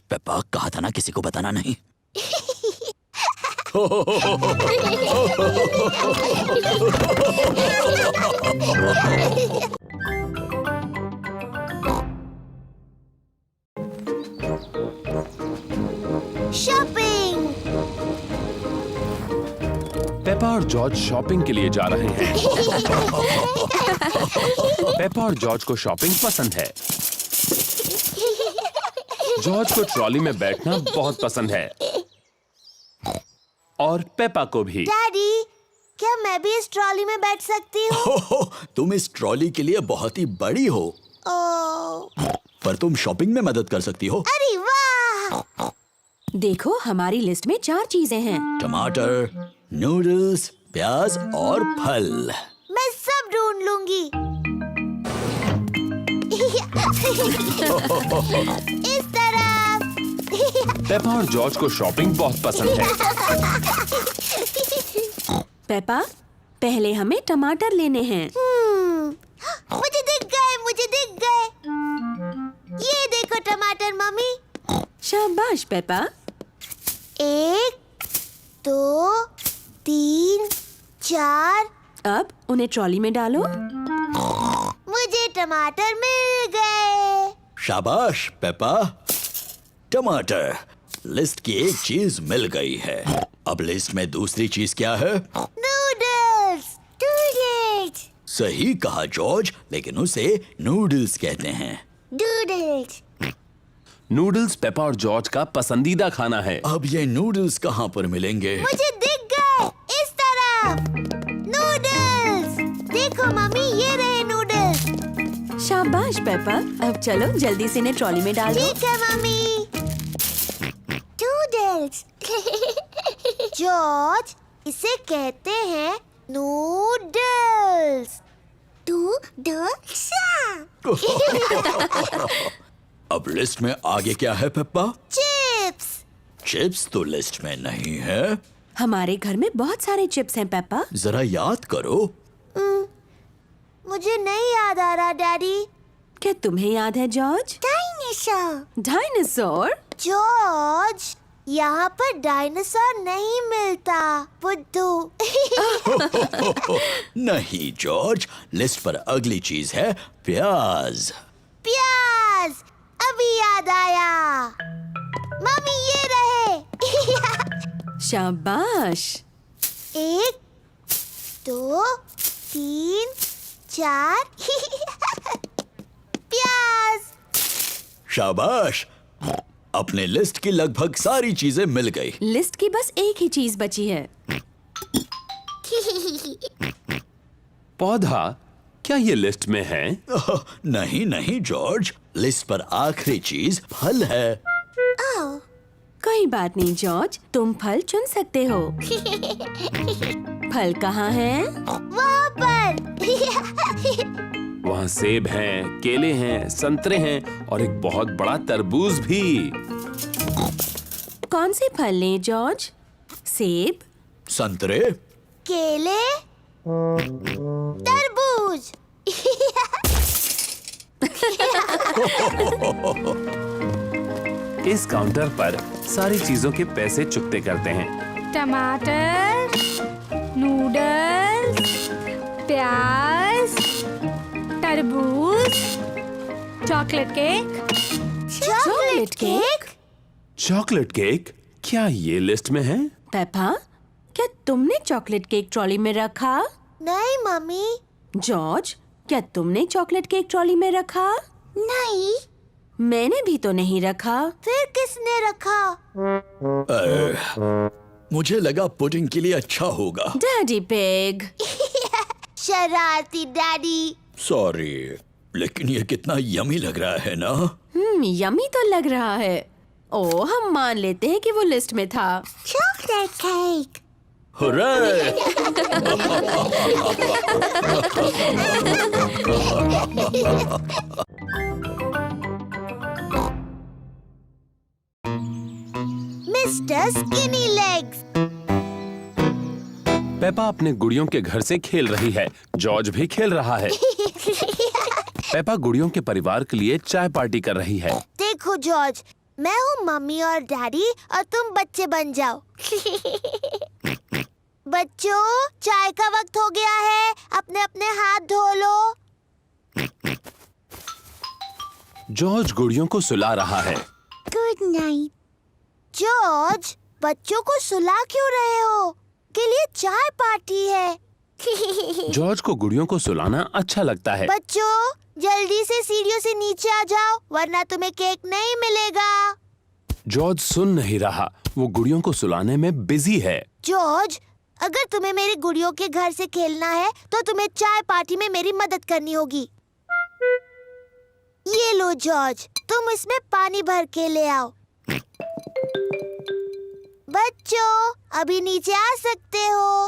पेपा, कहा था ना किसी को बताना नहीं। शॉपिंग। पेपा और जॉर्ज शॉपिंग के लिए जा रहे हैं। पेपा और जॉर्ज को शॉपिंग पसंद है। जॉर्ज को ट्रॉली में बैठना बहुत पसंद है और पेपा को भी। डैडी, क्या मैं भी इस ट्रॉली में बैठ सकती हूँ? तुम इस ट्रॉली के लिए बहुत ही बड़ी हो, ओह, पर तुम शॉपिंग में मदद कर सकती हो। अरे वाह! देखो, हमारी लिस्ट में 4 चीजें हैं। टमाटर, नूडल्स, प्याज और फल। मैं सब ढूंढ लूंगी। इस तरफ। पेपा और जॉर्ज को शॉपिंग बहुत पसंद है। पेपा, पहले हमें टमाटर लेने हैं। मुझे दिख गए, मुझे दिख गए। ये देखो टमाटर मम्मी। शाबाश पेपा। 1, 2, 3, 4। अब उन्हें ट्रॉली में डालो। मुझे टमाटर मिल गए। शाबाश पेपा। टमाटर। लिस्ट की एक चीज मिल गई है। अब लिस्ट में दूसरी चीज क्या है? नूडल्स। नूडल्स। सही कहा जॉर्ज, लेकिन उसे नूडल्स कहते हैं। नूडल्स। नूडल्स पेपा और जॉर्ज का पसंदीदा खाना है। अब ये नूडल्स कहाँ पर मिलेंगे? मुझे दिख गए, इस तरफ। नूडल्स। देखो मम्मी, ये रहे नूडल्स। शाबाश पेपा। अब चलो जल्दी से इन्हें ट्रॉली में डालो। ठीक है मम्मी। नूडल्स। जॉर्ज, इसे कहते हैं नूडल्स। नूडल्स। अब लिस्ट में आगे क्या है पेप्पा? चिप्स। चिप्स तो लिस्ट में नहीं है। हमारे घर में बहुत सारे चिप्स हैं पेप्पा। जरा याद करो। मुझे नहीं याद आ रहा डैडी। क्या तुम्हें याद है जॉर्ज? डायनासोर। डायनासोर? जॉर्ज, यहाँ पर डायनासोर नहीं मिलता, बुद्धू। नहीं जॉर्ज, लिस्ट पर अगली चीज है प्याज। प्याज। अभी याद आया। मम्मी, ये रहे। शाबाश। 1, 2, 3, 4। प्याज। शाबाश। अपने लिस्ट की लगभग सारी चीजें मिल गई। लिस्ट की बस एक ही चीज बची है। पौधा। क्या ये लिस्ट में है? नहीं नहीं जॉर्ज, लिस्ट पर आखिरी चीज फल है। कोई बात नहीं जॉर्ज, तुम फल चुन सकते हो। फल कहाँ है? वहाँ पर। वहाँ सेब हैं, केले हैं, संतरे हैं और एक बहुत बड़ा तरबूज भी। कौन से फल लें जॉर्ज? सेब, संतरे, केले, तरबूज। इस काउंटर पर सारी चीजों के पैसे चुकते करते हैं। टमाटर, नूडल्स, प्याज, तरबूज, chocolate cake. Chocolate cake? Chocolate cake? क्या ये लिस्ट में है? पेपा, क्या तुमने चॉकलेट केक ट्रॉली में रखा? नहीं मम्मी। जॉर्ज, क्या तुमने चॉकलेट केक ट्रॉली में रखा? नहीं। मैंने भी तो नहीं रखा। फिर किसने रखा? मुझे लगा पुडिंग के लिए अच्छा होगा। Daddy pig. शरारती डैडी। सॉरी, लेकिन ये कितना यमी लग रहा है ना? यमी तो लग रहा है। ओ, हम मान लेते हैं कि वो लिस्ट में था। Chocolate cake. Hurray! Mister skinny legs. Peppa अपने गुड़ियों के घर से खेल रही है। जॉर्ज भी खेल रहा है। पेपा गुड़ियों के परिवार के लिए चाय पार्टी कर रही है। देखो जॉर्ज, मैं हूँ मम्मी और डैडी और तुम बच्चे बन जाओ। बच्चों, चाय का वक्त हो गया है, अपने अपने हाथ धो लो। जॉर्ज गुड़ियों को सुला रहा है। Good night. जॉर्ज, बच्चों को सुला क्यों रहे हो? के लिए चाय पार्टी है। जॉर्ज को गुड़ियों को सुलाना अच्छा लगता है। बच्चों, जल्दी से सीढ़ियों से नीचे आ जाओ, वरना तुम्हें केक नहीं मिलेगा। जॉर्ज सुन नहीं रहा, वो गुड़ियों को सुलाने में बिजी है। जॉर्ज, अगर तुम्हें मेरी गुड़ियों के घर से खेलना है तो तुम्हें चाय पार्टी में मेरी मदद करनी होगी। ये लो जॉर्ज, तुम इसमें पानी भर के ले आओ। बच्चों, अभी नीचे आ सकते हो।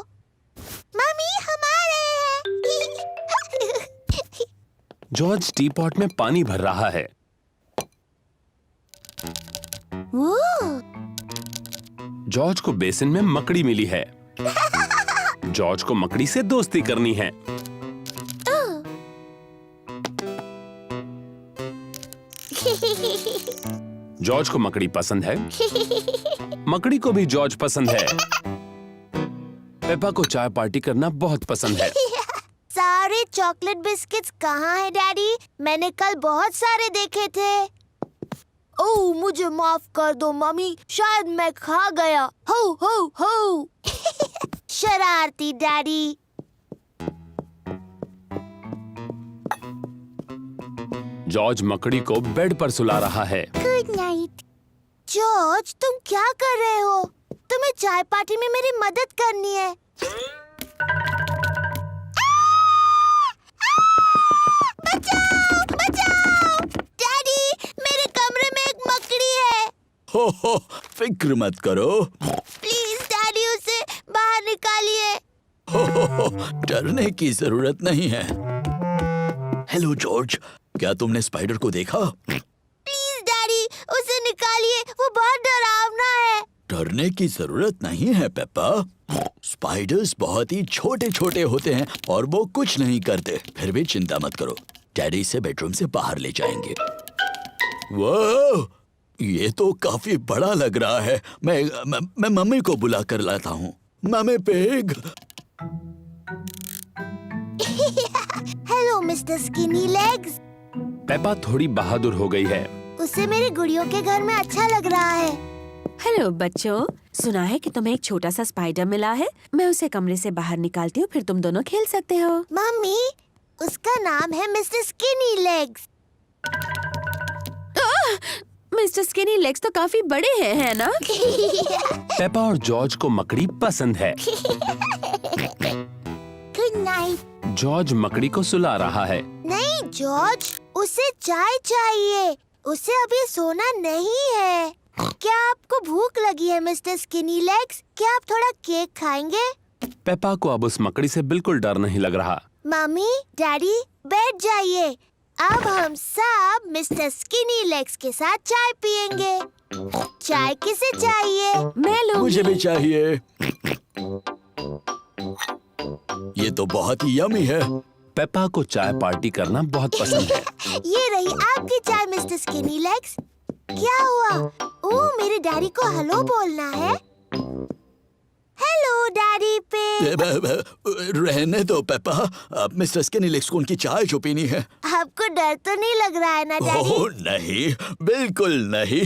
मम्मी, हम आ रहे हैं। जॉर्ज टी पॉट में पानी भर रहा है। वो जॉर्ज को बेसिन में मकड़ी मिली है। जॉर्ज को मकड़ी से दोस्ती करनी है। जॉर्ज को मकड़ी पसंद है। मकड़ी को भी जॉर्ज पसंद है। पेपा को चाय पार्टी करना बहुत पसंद है। सारे चॉकलेट बिस्किट्स कहाँ हैं डैडी? मैंने कल बहुत सारे देखे थे। ओह, मुझे माफ कर दो मम्मी, शायद मैं खा गया। हो हो हो। शरारती डैडी। जॉर्ज मकड़ी को बेड पर सुला रहा है। Good night. जॉर्ज, तुम क्या कर रहे हो? तुम्हें चाय पार्टी में मेरी मदद करनी है। बचाओ, बचाओ! डैडी, मेरे कमरे में एक मकड़ी है। हो, फिक्र मत करो। प्लीज डैडी, उसे बाहर निकालिए। हो, डरने की जरूरत नहीं है। हेलो जॉर्ज, क्या तुमने स्पाइडर को देखा? प्लीज डैडी, उसे निकालिए, वो बहुत डरावना है। डरने की जरूरत नहीं है पेप्पा। स्पाइडर्स बहुत ही छोटे छोटे होते हैं और वो कुछ नहीं करते। फिर भी चिंता मत करो, डैडी इसे बेडरूम से बाहर ले जाएंगे। वाह, ये तो काफी बड़ा लग रहा है। मैं मम्मी को बुला कर लाता हूँ। Mummy pig. Hello mister skinny legs. Peppa थोड़ी बहादुर हो गई है। उसे मेरी गुड़ियों के घर में अच्छा लग रहा है। हेलो बच्चों, सुना है कि तुम्हें एक छोटा सा स्पाइडर मिला है। मैं उसे कमरे से बाहर निकालती हूँ, फिर तुम दोनों खेल सकते हो। मम्मी, उसका नाम है mister skinny legs. Mister skinny legs तो काफी बड़े हैं, है ना? पेपा और जॉर्ज को मकड़ी पसंद है। Good night. जॉर्ज मकड़ी को सुला रहा है। नहीं जॉर्ज, उसे चाय चाहिए। उसे अभी सोना नहीं है। क्या आपको भूख लगी है मिस्टर स्किनी लेग्स? क्या आप थोड़ा केक खाएंगे? पेपा को अब उस मकड़ी से बिल्कुल डर नहीं लग रहा। मम्मी, डैडी, बैठ जाइए। अब हम सब मिस्टर स्किनी लेग्स के साथ चाय पियेंगे। चाय किसे चाहिए? मैं लूंगी। मुझे भी चाहिए। ये तो बहुत ही यमी है। पेपा को चाय पार्टी करना बहुत पसंद है। ये रही आपकी चाय मिस्टर स्किनी लेग्स। क्या हुआ? ओह, मेरे डैडी को हेलो बोलना है। हेलो डैडी पे। रहने दो पेपा, अब मिस्टर स्किनी लेग्स को उनकी चाय जो पीनी है। आपको डर तो नहीं लग रहा है ना डैडी? ओह नहीं, बिल्कुल नहीं।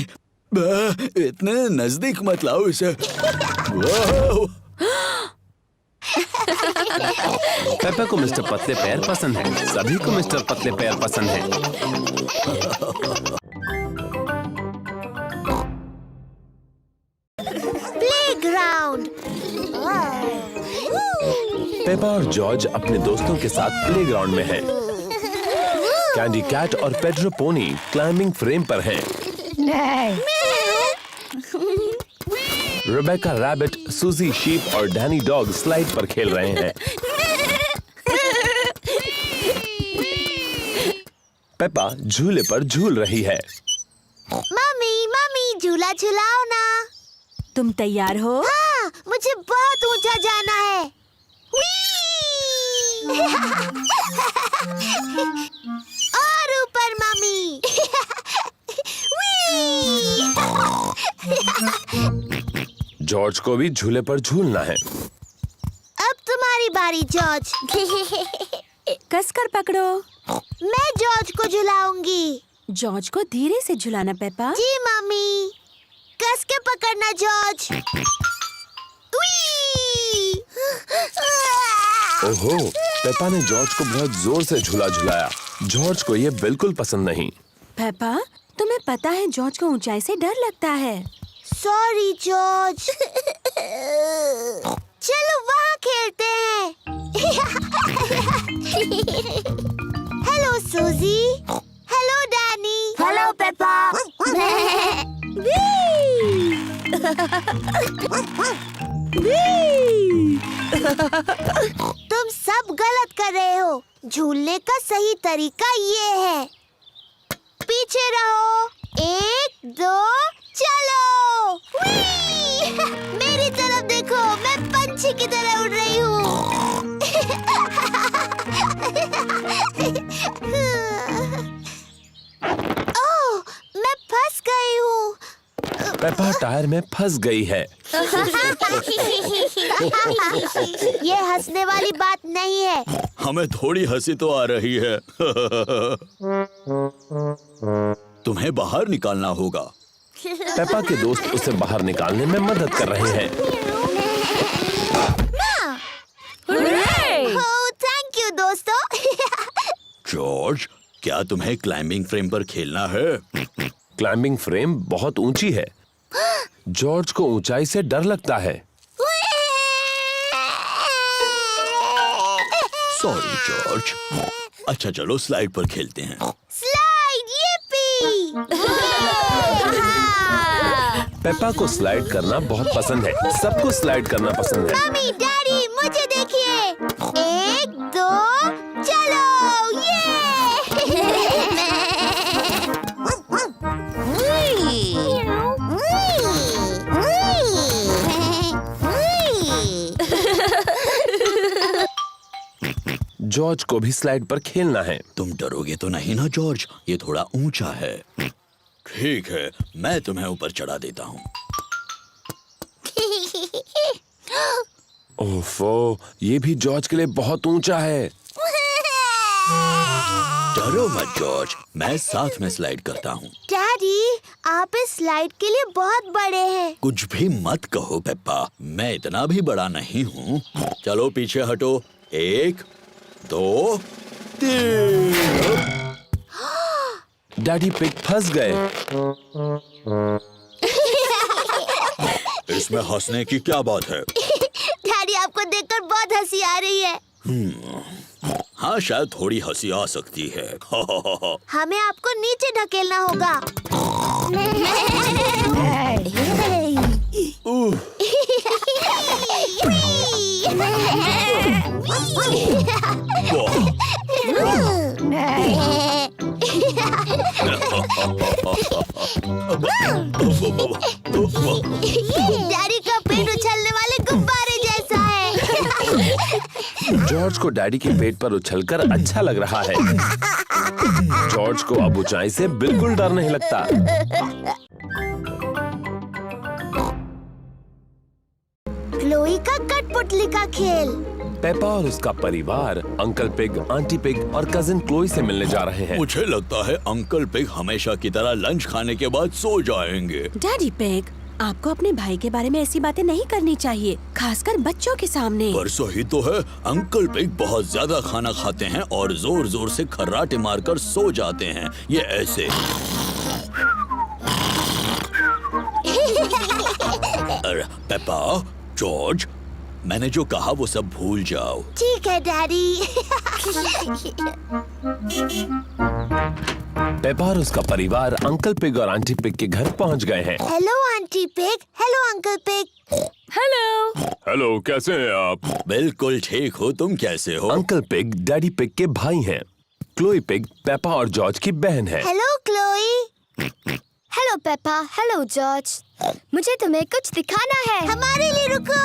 इतने नजदीक मत लाओ इसे। वाह! पेपा को मिस्टर पतले पैर पसंद है। सभी को मिस्टर पतले पैर पसंद है। प्लेग्राउंड। पेपा और जॉर्ज अपने दोस्तों के साथ प्लेग्राउंड में हैं। कैंडी कैट और पेड्रो पोनी क्लाइंबिंग फ्रेम पर हैं। रिबेका रैबिट, सूजी शीप और डैनी डॉग स्लाइड पर खेल रहे हैं। पेपा झूले पर झूल रही है। मम्मी झूला झुलाओ ना। तुम तैयार हो? हाँ, मुझे बहुत ऊंचा जाना है। और ऊपर मम्मी। जॉर्ज को भी झूले पर झूलना है। अब तुम्हारी बारी जॉर्ज। कसकर पकड़ो। मैं जॉर्ज को झुलाऊंगी। जॉर्ज को धीरे से झुलाना पेपा। जी मम्मी। कस के पकड़ना जॉर्ज। ओहो, पेपा ने जॉर्ज को बहुत जोर से झूला झुलाया। जॉर्ज को ये बिल्कुल पसंद नहीं। पेपा, तुम्हें पता है जॉर्ज को ऊंचाई से डर लगता है। Sorry George. चलो वहाँ खेलते हैं। हेलो सूजी। Hello Danny. Hello Peppa. तुम सब गलत कर रहे हो। झूलने का सही तरीका ये है। पीछे रहो। 1 2 चलो। मेरी तरफ देखो, मैं पंछी की तरह उड़ रही हूँ। ओह, मैं फंस गई हूँ। पेपा टायर में फंस गई है। ये हंसने वाली बात नहीं है। हमें थोड़ी हंसी तो आ रही है। तुम्हें बाहर निकालना होगा। पेपा के दोस्त उसे बाहर निकालने में मदद कर रहे हैं। ओह, थैंक यू दोस्तों। जॉर्ज, क्या तुम्हें क्लाइंबिंग फ्रेम पर खेलना है? क्लाइंबिंग फ्रेम बहुत ऊंची है। जॉर्ज को ऊंचाई से डर लगता है। Sorry George. अच्छा चलो स्लाइड पर खेलते हैं। Slide, yippee! पेपा को स्लाइड करना बहुत पसंद है। सबको स्लाइड करना पसंद है। मम्मी डैडी मुझे देखिए। 1 2 चलो। जॉर्ज को भी स्लाइड पर खेलना है। तुम डरोगे तो नहीं ना जॉर्ज? ये थोड़ा ऊंचा है। ठीक है, मैं तुम्हें ऊपर चढ़ा देता हूँ। ओफो, ये भी जॉर्ज के लिए बहुत ऊंचा है। डरो मत जॉर्ज, मैं साथ में स्लाइड करता हूँ। डैडी, आप इस स्लाइड के लिए बहुत बड़े हैं। कुछ भी मत कहो पेप्पा, मैं इतना भी बड़ा नहीं हूँ। चलो पीछे हटो। 1 2 3। डैडी पिग फंस गए। इसमें हंसने की क्या बात है? डैडी, आपको देखकर बहुत हंसी आ रही है। हाँ, शायद थोड़ी हंसी आ सकती है। हमें आपको नीचे ढकेलना होगा। वाह। डैडी का पेट उछलने वाले गुब्बारे जैसा है। जॉर्ज को डैडी के पेट पर उछलकर अच्छा लग रहा है। जॉर्ज को अब ऊंचाई से बिल्कुल डर नहीं लगता। क्लोई का कठपुतली का खेल। पेपा और उसका परिवार अंकल पिग, आंटी पिग और कजिन क्लोई से मिलने जा रहे हैं। मुझे लगता है अंकल पिग हमेशा की तरह लंच खाने के बाद सो जाएंगे। डैडी पिग, आपको अपने भाई के बारे में ऐसी बातें नहीं करनी चाहिए, खासकर बच्चों के सामने। पर सही तो है, अंकल पिग बहुत ज्यादा खाना खाते हैं और जोर जोर से खर्राटे मारकर सो जाते हैं। ये ऐसे। अरे पेपा, जॉर्ज, मैंने जो कहा वो सब भूल जाओ। ठीक है डैडी। पेपा और उसका परिवार अंकल पिग और आंटी पिग के घर पहुंच गए हैं। Hello aunty pig, hello uncle pig. Hello. Hello, कैसे हैं आप? बिल्कुल ठीक हो, तुम कैसे हो? अंकल पिग डैडी पिग के भाई हैं। क्लोई पिग पेपा और जॉर्ज की बहन है। Hello Chloe. Hello Peppa, hello George. मुझे तुम्हें कुछ दिखाना है। हमारे लिए रुको।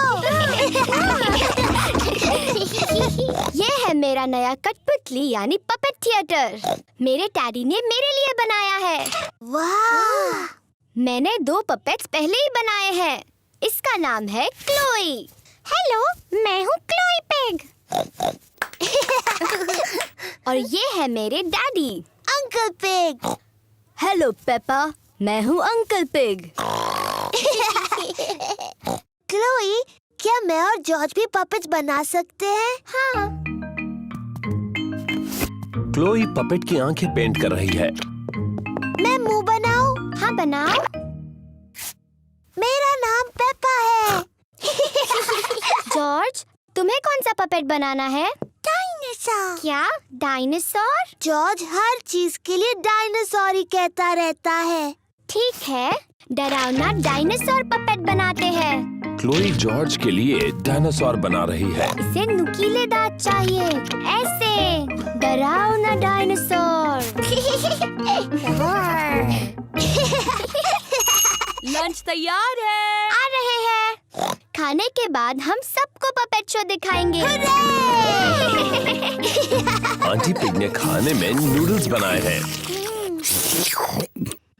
ये है मेरा नया कठपुतली यानी पपेट थिएटर। मेरे डैडी ने मेरे लिए बनाया है। वाह! मैंने 2 पपेट्स पहले ही बनाए हैं। इसका नाम है क्लोई। हेलो, मैं हूँ क्लोई पिग। और ये है मेरे daddy uncle pig. Hello Peppa, मैं हूँ अंकल पिग। क्लोई, क्या मैं और जॉर्ज भी पपेट्स बना सकते हैं? हाँ। क्लोई पपेट की आंखें पेंट कर रही है। मैं मुंह बनाऊं? हाँ बनाओ। मेरा नाम पेपा है। जॉर्ज, तुम्हें कौन सा पपेट बनाना है? डायनासोर। क्या डायनासोर? जॉर्ज हर चीज के लिए डायनासोर ही कहता रहता है। ठीक है, डरावना डायनासोर पपेट बनाते हैं। क्लोई जॉर्ज के लिए डायनासोर बना रही है। इसे नुकीले दांत चाहिए, ऐसे डरावना डायनासोर। लंच तैयार है। आ रहे हैं। खाने के बाद हम सबको पपेट शो दिखाएंगे। आंटी पिग ने खाने में नूडल्स बनाए हैं।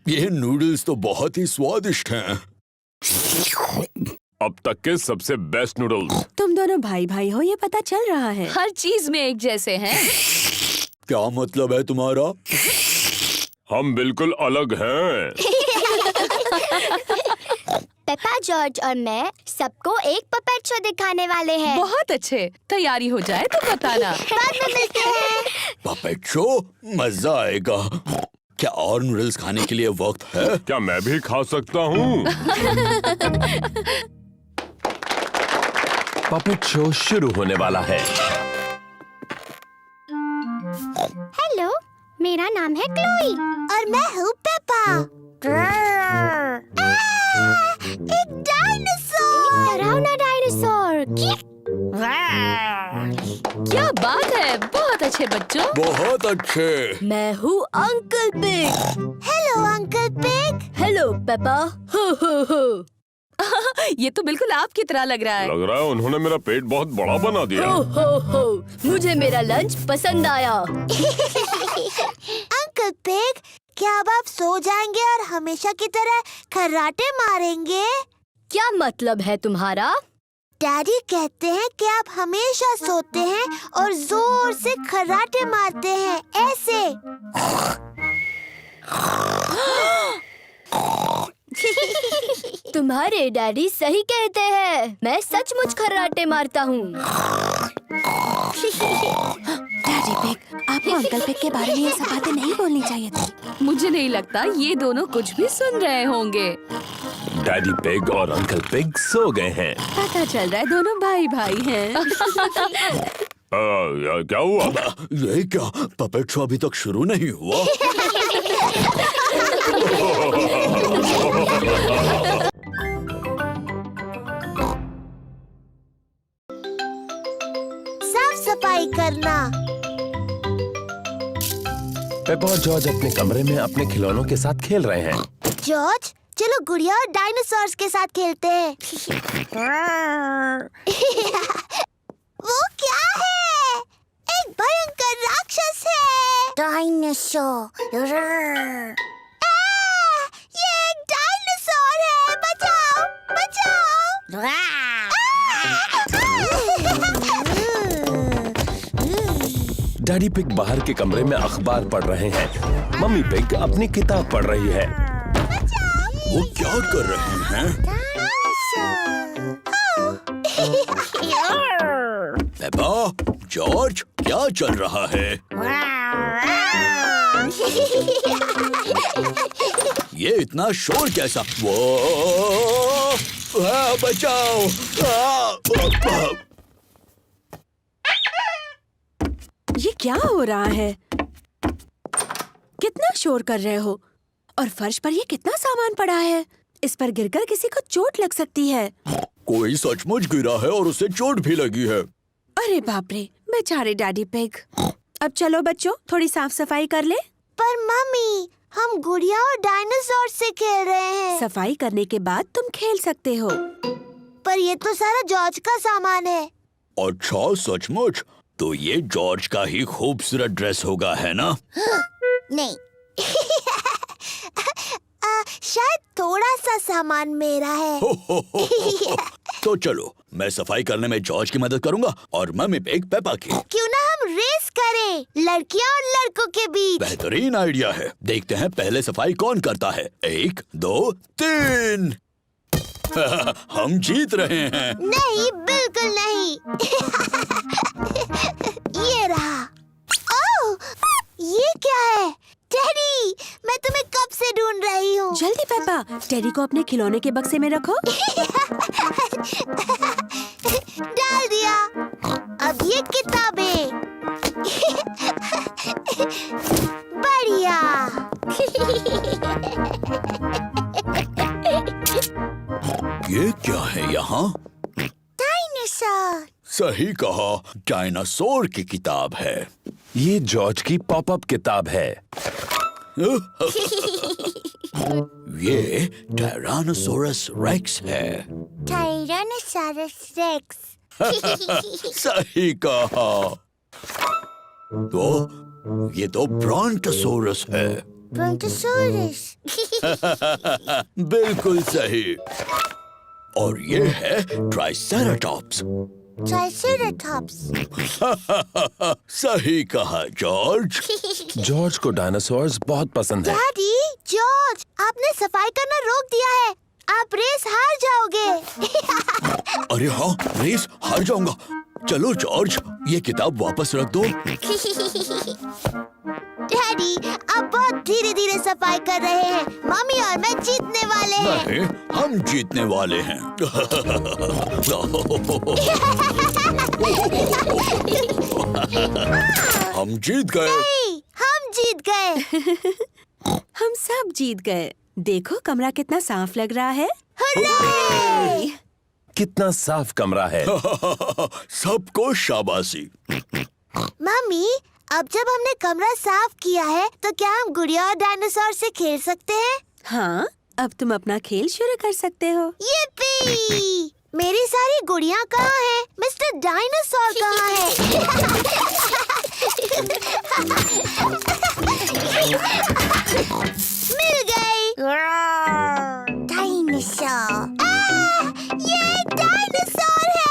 ये नूडल्स तो बहुत ही स्वादिष्ट हैं। अब तक के सबसे बेस्ट नूडल्स। तुम दोनों भाई भाई हो, ये पता चल रहा है। हर चीज में एक जैसे हैं। क्या मतलब है तुम्हारा? हम बिल्कुल अलग हैं। पेपा, जॉर्ज और मैं सबको एक पपेट शो दिखाने वाले हैं। बहुत अच्छे। तैयारी हो जाए तो बताना। बाद में मिलते हैं। Puppet show? मजा आएगा। क्या और नूडल्स खाने के लिए वक्त है? क्या मैं भी खा सकता हूँ? पपेट शो शुरू होने वाला है। हेलो, मेरा नाम है क्लोई और मैं हूँ पेपा। एक डायनासोर, डरावना डायनासोर। क्या बात है, बहुत अच्छे बच्चों। बहुत अच्छे। मैं हूँ uncle pig. Hello uncle pig. Hello Peppa. हो हो हो। ये तो बिल्कुल आपकी तरह लग रहा है। लग रहा है उन्होंने मेरा पेट बहुत बड़ा बना दिया। हो हो हो। मुझे मेरा लंच पसंद आया। अंकल पिग, क्या अब आप सो जाएंगे और हमेशा की तरह खर्राटे मारेंगे? क्या मतलब है तुम्हारा? डैडी कहते हैं कि आप हमेशा सोते हैं और जोर से खर्राटे मारते हैं, ऐसे। तुम्हारे डैडी सही कहते हैं, मैं सचमुच खर्राटे मारता हूँ। डैडी पिग, आपको अंकल पिग के बारे में ये सब बातें नहीं बोलनी चाहिए थी। मुझे नहीं लगता ये दोनों कुछ भी सुन रहे होंगे। डैडी पिग और अंकल पिग सो गए हैं। पता चल रहा है दोनों भाई भाई हैं। क्या हुआ? ये क्या, पपेट शो अभी तक शुरू नहीं हुआ? साफ सफाई करना। पेपा और जॉर्ज अपने कमरे में अपने खिलौनों के साथ खेल रहे हैं। जॉर्ज, चलो गुड़िया और डायनासोर्स के साथ खेलते हैं। वो क्या है? एक भयंकर राक्षस है। डायनासोर। ये एक डायनासोर है। बचाओ, बचाओ। डैडी पिग बाहर के कमरे में अखबार पढ़ रहे हैं। मम्मी पिग अपनी किताब पढ़ रही है। वो क्या कर रहे हैं? पेपा, जॉर्ज, क्या चल रहा है? ये इतना शोर कैसा? वो बचाओ! ये क्या हो रहा है? कितना शोर कर रहे हो? और फर्श पर ये कितना सामान पड़ा है? इस पर गिरकर किसी को चोट लग सकती है। कोई सचमुच गिरा है और उसे चोट भी लगी है। अरे बाप रे, बेचारे डैडी पिग। अब चलो बच्चों, थोड़ी साफ सफाई कर ले। पर मम्मी, हम गुड़िया और डायनासोर से खेल रहे हैं। सफाई करने के बाद तुम खेल सकते हो। पर ये तो सारा जॉर्ज का सामान है। अच्छा, सचमुच? तो ये जॉर्ज का ही खूबसूरत ड्रेस होगा, है ना? नहीं। शायद थोड़ा सा सामान मेरा है। तो चलो, मैं सफाई करने में जॉर्ज की मदद करूंगा और मम्मी पिग पेपा की। क्यों ना हम रेस करें, लड़कियां और लड़कों के बीच। बेहतरीन आइडिया है। देखते हैं पहले सफाई कौन करता है। 1, 2, 3। हम जीत रहे हैं। नहीं, बिल्कुल नहीं। ये रहा। ओह, ये क्या है? टेडी, मैं तुम्हें कब से ढूंढ रही हूँ। जल्दी पेपा, टेडी को अपने खिलौने के बक्से में रखो। डाल दिया। अब ये किताबें। बढ़िया। ये क्या है यहाँ? डायनासोर। सही कहा, डायनासोर की किताब है। ये जॉर्ज की पॉपअप किताब है। ये टायरानोसोरस रेक्स है। Tyrannosaurus rex. सही कहा। तो ये तो ब्रोंटोसोरस है। ब्रोंटोसोरस। बिल्कुल सही। और ये है ट्राइसेराटॉप्स। ट्राइसेराटॉप्स। सही कहा जॉर्ज। जॉर्ज को डायनासोर्स बहुत पसंद है। डैडी, जॉर्ज, आपने सफाई करना रोक दिया है। आप रेस हार जाओगे। अरे हाँ, रेस हार जाऊंगा। चलो जॉर्ज, ये किताब वापस रख दो। डैडी, आप बहुत धीरे धीरे सफाई कर रहे हैं। मम्मी और मैं जीतने वाले हैं। नहीं, हम जीतने वाले हैं। हम जीत गए। नहीं, हम जीत गए। हम सब जीत गए। देखो कमरा कितना साफ लग रहा है। हुर्रे! कितना साफ कमरा है। सबको शाबाशी। मम्मी, अब जब हमने कमरा साफ किया है, तो क्या हम गुड़िया और डायनासोर से खेल सकते हैं? हाँ, अब तुम अपना खेल शुरू कर सकते हो। yippee! मेरी सारी गुड़िया कहाँ हैं? मिस्टर डायनासोर कहाँ है? मिल गई। डायनासोर। ये एक डायनासोर है।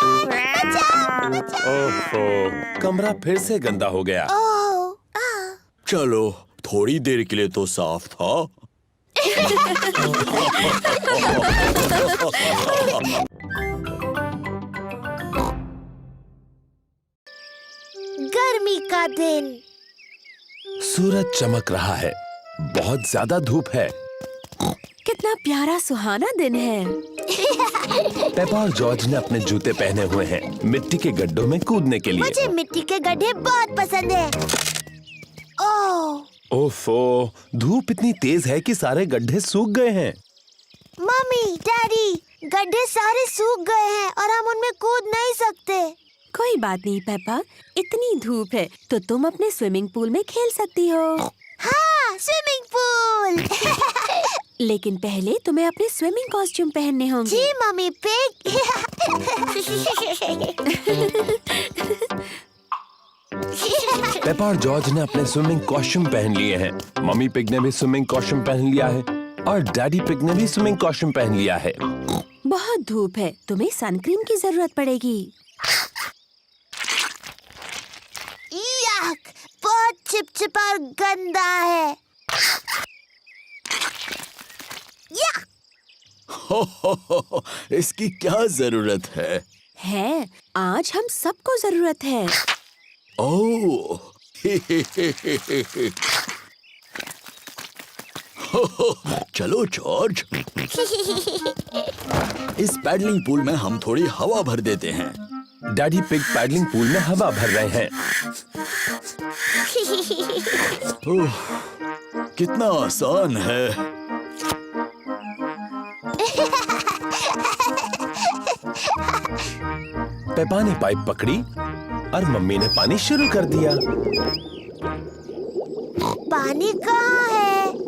बचाओ, बचाओ। ओहो, कमरा फिर से गंदा हो गया। ओह, चलो, थोड़ी देर के लिए तो साफ था। गर्मी का दिन। सूरज चमक रहा है। बहुत ज्यादा धूप है। कितना प्यारा सुहाना दिन है। पेपा और जॉर्ज ने अपने जूते पहने हुए हैं मिट्टी के गड्ढों में कूदने के लिए। मुझे मिट्टी के गड्ढे बहुत पसंद है। ओह, ओफो, धूप इतनी तेज है कि सारे गड्ढे सूख गए हैं। मम्मी, डैडी, गड्ढे सारे सूख गए हैं और हम उनमें कूद नहीं सकते। कोई बात नहीं पेपा, इतनी धूप है तो तुम अपने स्विमिंग पूल में खेल सकती हो। हाँ, स्विमिंग पूल। लेकिन पहले तुम्हें अपने स्विमिंग कॉस्ट्यूम पहनने होंगे। जी मम्मी पिग। पेपा और जॉर्ज ने अपने स्विमिंग कॉस्ट्यूम पहन लिए हैं। मम्मी पिग ने भी स्विमिंग कॉस्ट्यूम पहन लिया है और डैडी पिग ने भी स्विमिंग कॉस्ट्यूम पहन लिया है। बहुत धूप है, तुम्हें सनक्रीम की जरूरत पड़ेगी। यक, बहुत चिपचिपा और गंदा है। यक, हो, इसकी क्या जरूरत है? आज हम सबको जरूरत है। ओह, चलो जॉर्ज, इस पैडलिंग पूल में हम थोड़ी हवा भर देते हैं। डैडी पिग पैडलिंग पूल में हवा भर रहे हैं। ओह, कितना आसान है। पेपा ने पाइप पकड़ी और मम्मी ने पानी शुरू कर दिया। पानी कहाँ है?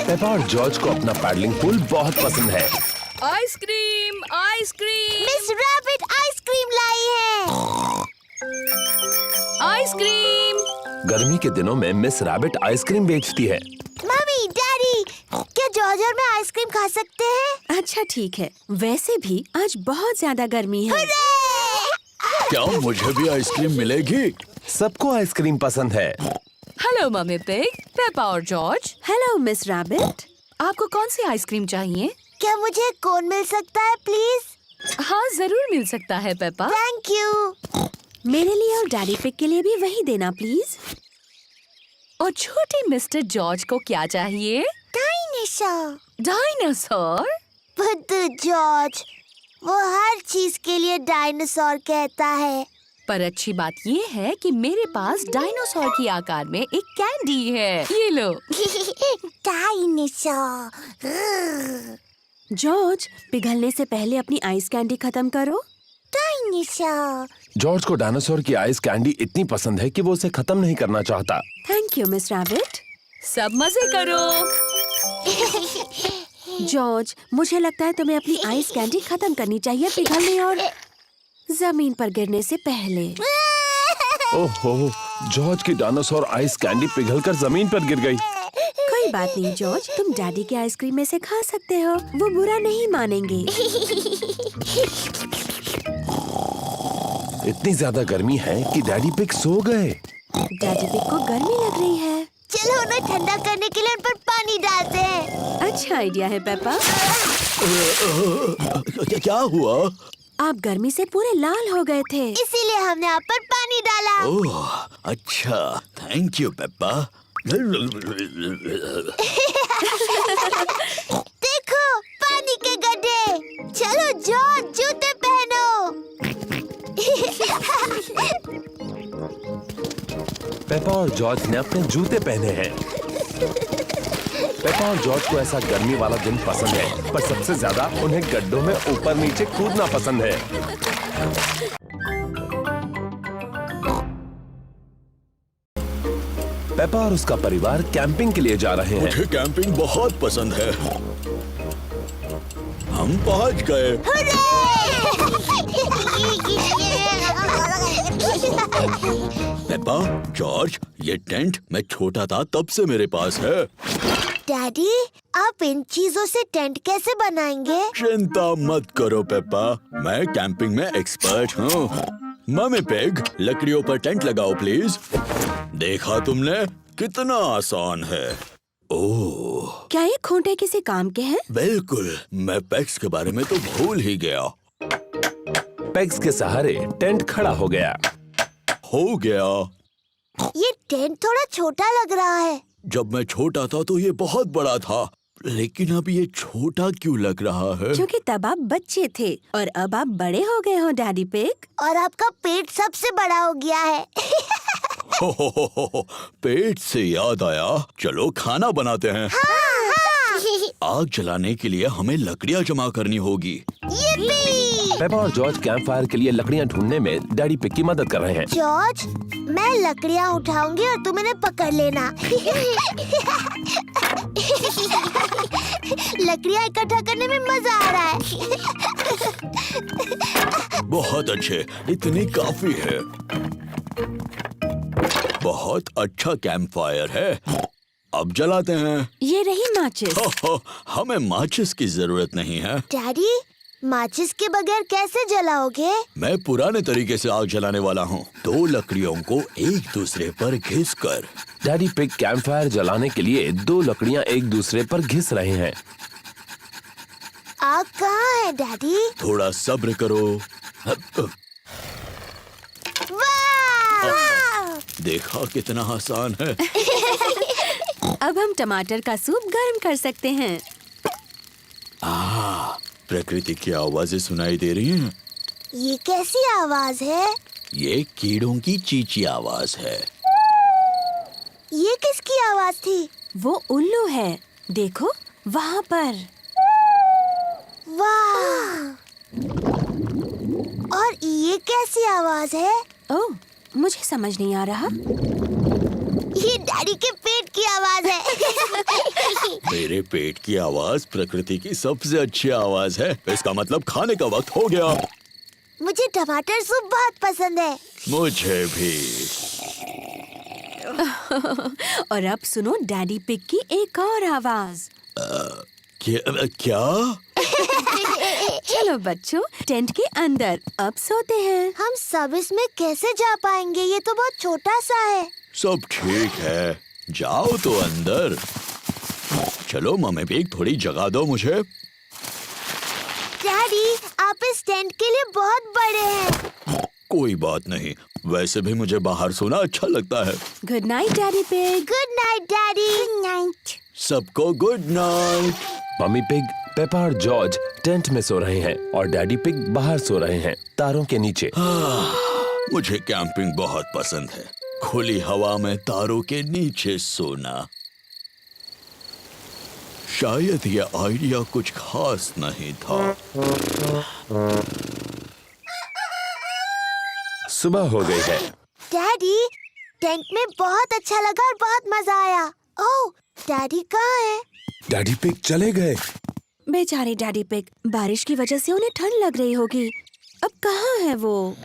पेपा और जॉर्ज को अपना पैडलिंग पूल बहुत पसंद है। Ice cream, ice cream, Miss Rabbit ice cream लाई है। आइसक्रीम। गर्मी के दिनों में मिस रैबिट आइसक्रीम बेचती है। मम्मी, डैडी, क्या जॉर्ज और मैं आइसक्रीम खा सकते हैं? अच्छा ठीक है, वैसे भी आज बहुत ज्यादा गर्मी है। क्या मुझे भी आइसक्रीम मिलेगी? सबको आइसक्रीम पसंद है। हेलो मम्मी पिग, पेपा और जॉर्ज। Hello miss rabbit. आपको कौन सी आइसक्रीम चाहिए? क्या मुझे कोन मिल सकता है प्लीज? हाँ, जरूर मिल सकता है पेपा। Thank you. मेरे लिए और डैडी पिग के लिए भी वही देना प्लीज। और छोटे मिस्टर जॉर्ज को क्या चाहिए? डायनासोर। डायनासोर? बुद्धू जॉर्ज, वो हर चीज के लिए डायनासोर कहता है। पर अच्छी बात ये है कि मेरे पास डायनासोर की आकार में एक कैंडी है। ये लो। डायनासोर। जॉर्ज, पिघलने से पहले अपनी आइस कैंडी खत्म करो। डायनासोर। जॉर्ज को डायनासोर की आइस कैंडी इतनी पसंद है कि वो उसे खत्म नहीं करना चाहता। Thank you miss rabbit. सब मजे करो। जॉर्ज, मुझे लगता है तुम्हें अपनी आइस कैंडी खत्म करनी चाहिए पिघलने और जमीन पर गिरने से पहले। ओहो, जॉर्ज की डायनासोर आइस कैंडी पिघलकर जमीन पर गिर गई। कोई बात नहीं जॉर्ज, तुम डैडी के आइसक्रीम में से खा सकते हो, वो बुरा नहीं मानेंगे। इतनी ज्यादा गर्मी है कि डैडी पिग सो गए। डैडी पिग को गर्मी लग रही है। चलो उन्हें ठंडा करने के लिए उन पर पानी डालते हैं। अच्छा आइडिया है पेपा। क्या हुआ? आप गर्मी से पूरे लाल हो गए थे। इसीलिए हमने आप पर पानी डाला। ओह, अच्छा, थैंक यू पेप्पा। देखो, पानी के गड्ढे। चलो जॉर्ज, जूते पहनो। पेपा और जॉर्ज ने अपने जूते पहने हैं। पेपा और जॉर्ज को ऐसा गर्मी वाला दिन पसंद है, पर सबसे ज्यादा उन्हें गड्ढों में ऊपर नीचे कूदना पसंद है। पेपा और उसका परिवार कैंपिंग के लिए जा रहे हैं। मुझे कैंपिंग बहुत पसंद है। हम पहुंच गए। पेप्पा, जॉर्ज, ये टेंट मैं छोटा था तब से मेरे पास है। डैडी, आप इन चीजों से टेंट कैसे बनाएंगे? चिंता मत करो पेप्पा, मैं कैंपिंग में एक्सपर्ट हूँ। मम्मी पिग, लकड़ियों पर टेंट लगाओ प्लीज। देखा तुमने, कितना आसान है। ओह, क्या ये खूंटे किसी काम के हैं? बिल्कुल, मैं पेग्स के बारे में तो भूल ही गया। पेग्स के सहारे टेंट खड़ा हो गया। हो गया। ये टेंट थोड़ा छोटा लग रहा है। जब मैं छोटा था तो ये बहुत बड़ा था, लेकिन अब ये छोटा क्यों लग रहा है? क्योंकि तब आप बच्चे थे और अब आप बड़े हो गए हो डैडी पिग। और आपका पेट सबसे बड़ा हो गया है। हो, पेट से याद आया, चलो खाना बनाते हैं। आग जलाने के लिए हमें लकड़ियाँ जमा करनी होगी। पेपा और जॉर्ज कैंप फायर के लिए लकड़ियाँ ढूंढने में डैडी पिग की मदद कर रहे हैं। जॉर्ज, मैं लकड़ियाँ उठाऊंगी और तुम इन्हें पकड़ लेना। लकड़ियाँ इकट्ठा करने में मजा आ रहा है। बहुत अच्छे, इतनी काफी है। बहुत अच्छा कैंप फायर है। अब जलाते हैं। ये रही माचिस। हमें माचिस की जरूरत नहीं है। डैडी, माचिस के बगैर कैसे जलाओगे? मैं पुराने तरीके से आग जलाने वाला हूँ। 2 लकड़ियों को एक दूसरे पर घिस कर। डैडी पिग कैंप फायर जलाने के लिए 2 लकड़ियाँ एक दूसरे पर घिस रहे हैं। आग कहाँ है डैडी? थोड़ा सब्र करो। वाह! देखा कितना आसान है। अब हम टमाटर का सूप गर्म कर सकते हैं। प्रकृति की आवाजें सुनाई दे रही हैं। ये कैसी आवाज है? ये कीड़ों की चींची आवाज है। ये किसकी आवाज थी? वो उल्लू है, देखो वहाँ पर। वाह! और ये कैसी आवाज है? ओह, मुझे समझ नहीं आ रहा। ये डैडी के पेट की आवाज है। मेरे पेट की आवाज प्रकृति की सबसे अच्छी आवाज है। इसका मतलब खाने का वक्त हो गया। मुझे टमाटर सूप बहुत पसंद है। मुझे भी। और अब सुनो डैडी पिग की एक और आवाज। क्या? चलो बच्चों, टेंट के अंदर अब सोते हैं। हम सब इसमें कैसे जा पाएंगे? ये तो बहुत छोटा सा है। सब ठीक है, जाओ तो अंदर। चलो मम्मी पिग, थोड़ी जगह दो मुझे। डैडी, आप इस टेंट के लिए बहुत बड़े हैं। कोई बात नहीं, वैसे भी मुझे बाहर सोना अच्छा लगता है। Good night Daddy Pig. Good night daddy. Good night. सबको good night. Mummy Pig, Peppa और जॉर्ज टेंट में सो रहे हैं और डैडी पिग बाहर सो रहे हैं, तारों के नीचे। मुझे कैंपिंग बहुत पसंद है। खुली हवा में तारों के नीचे सोना। शायद ये आइडिया कुछ खास नहीं था। सुबह हो गई है। डैडी, टेंट में बहुत अच्छा लगा और बहुत मजा आया। ओह, डैडी कहाँ है? डैडी पिग चले गए। बेचारे डैडी पिग, बारिश की वजह से उन्हें ठंड लग रही होगी। अब कहाँ है वो?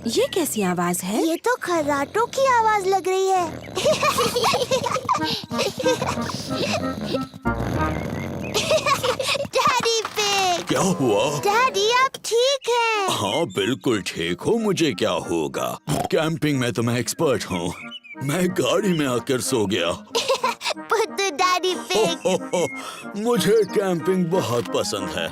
ये कैसी आवाज है? ये तो खर्राटों की आवाज लग रही है। Daddy pig. क्या हुआ? डैडी, आप ठीक हैं? हाँ बिल्कुल ठीक हूँ। मुझे क्या होगा? कैंपिंग में तो मैं एक्सपर्ट हूँ। मैं गाड़ी में आकर सो गया। बुद्धू डैडी पिग। मुझे कैंपिंग बहुत पसंद है।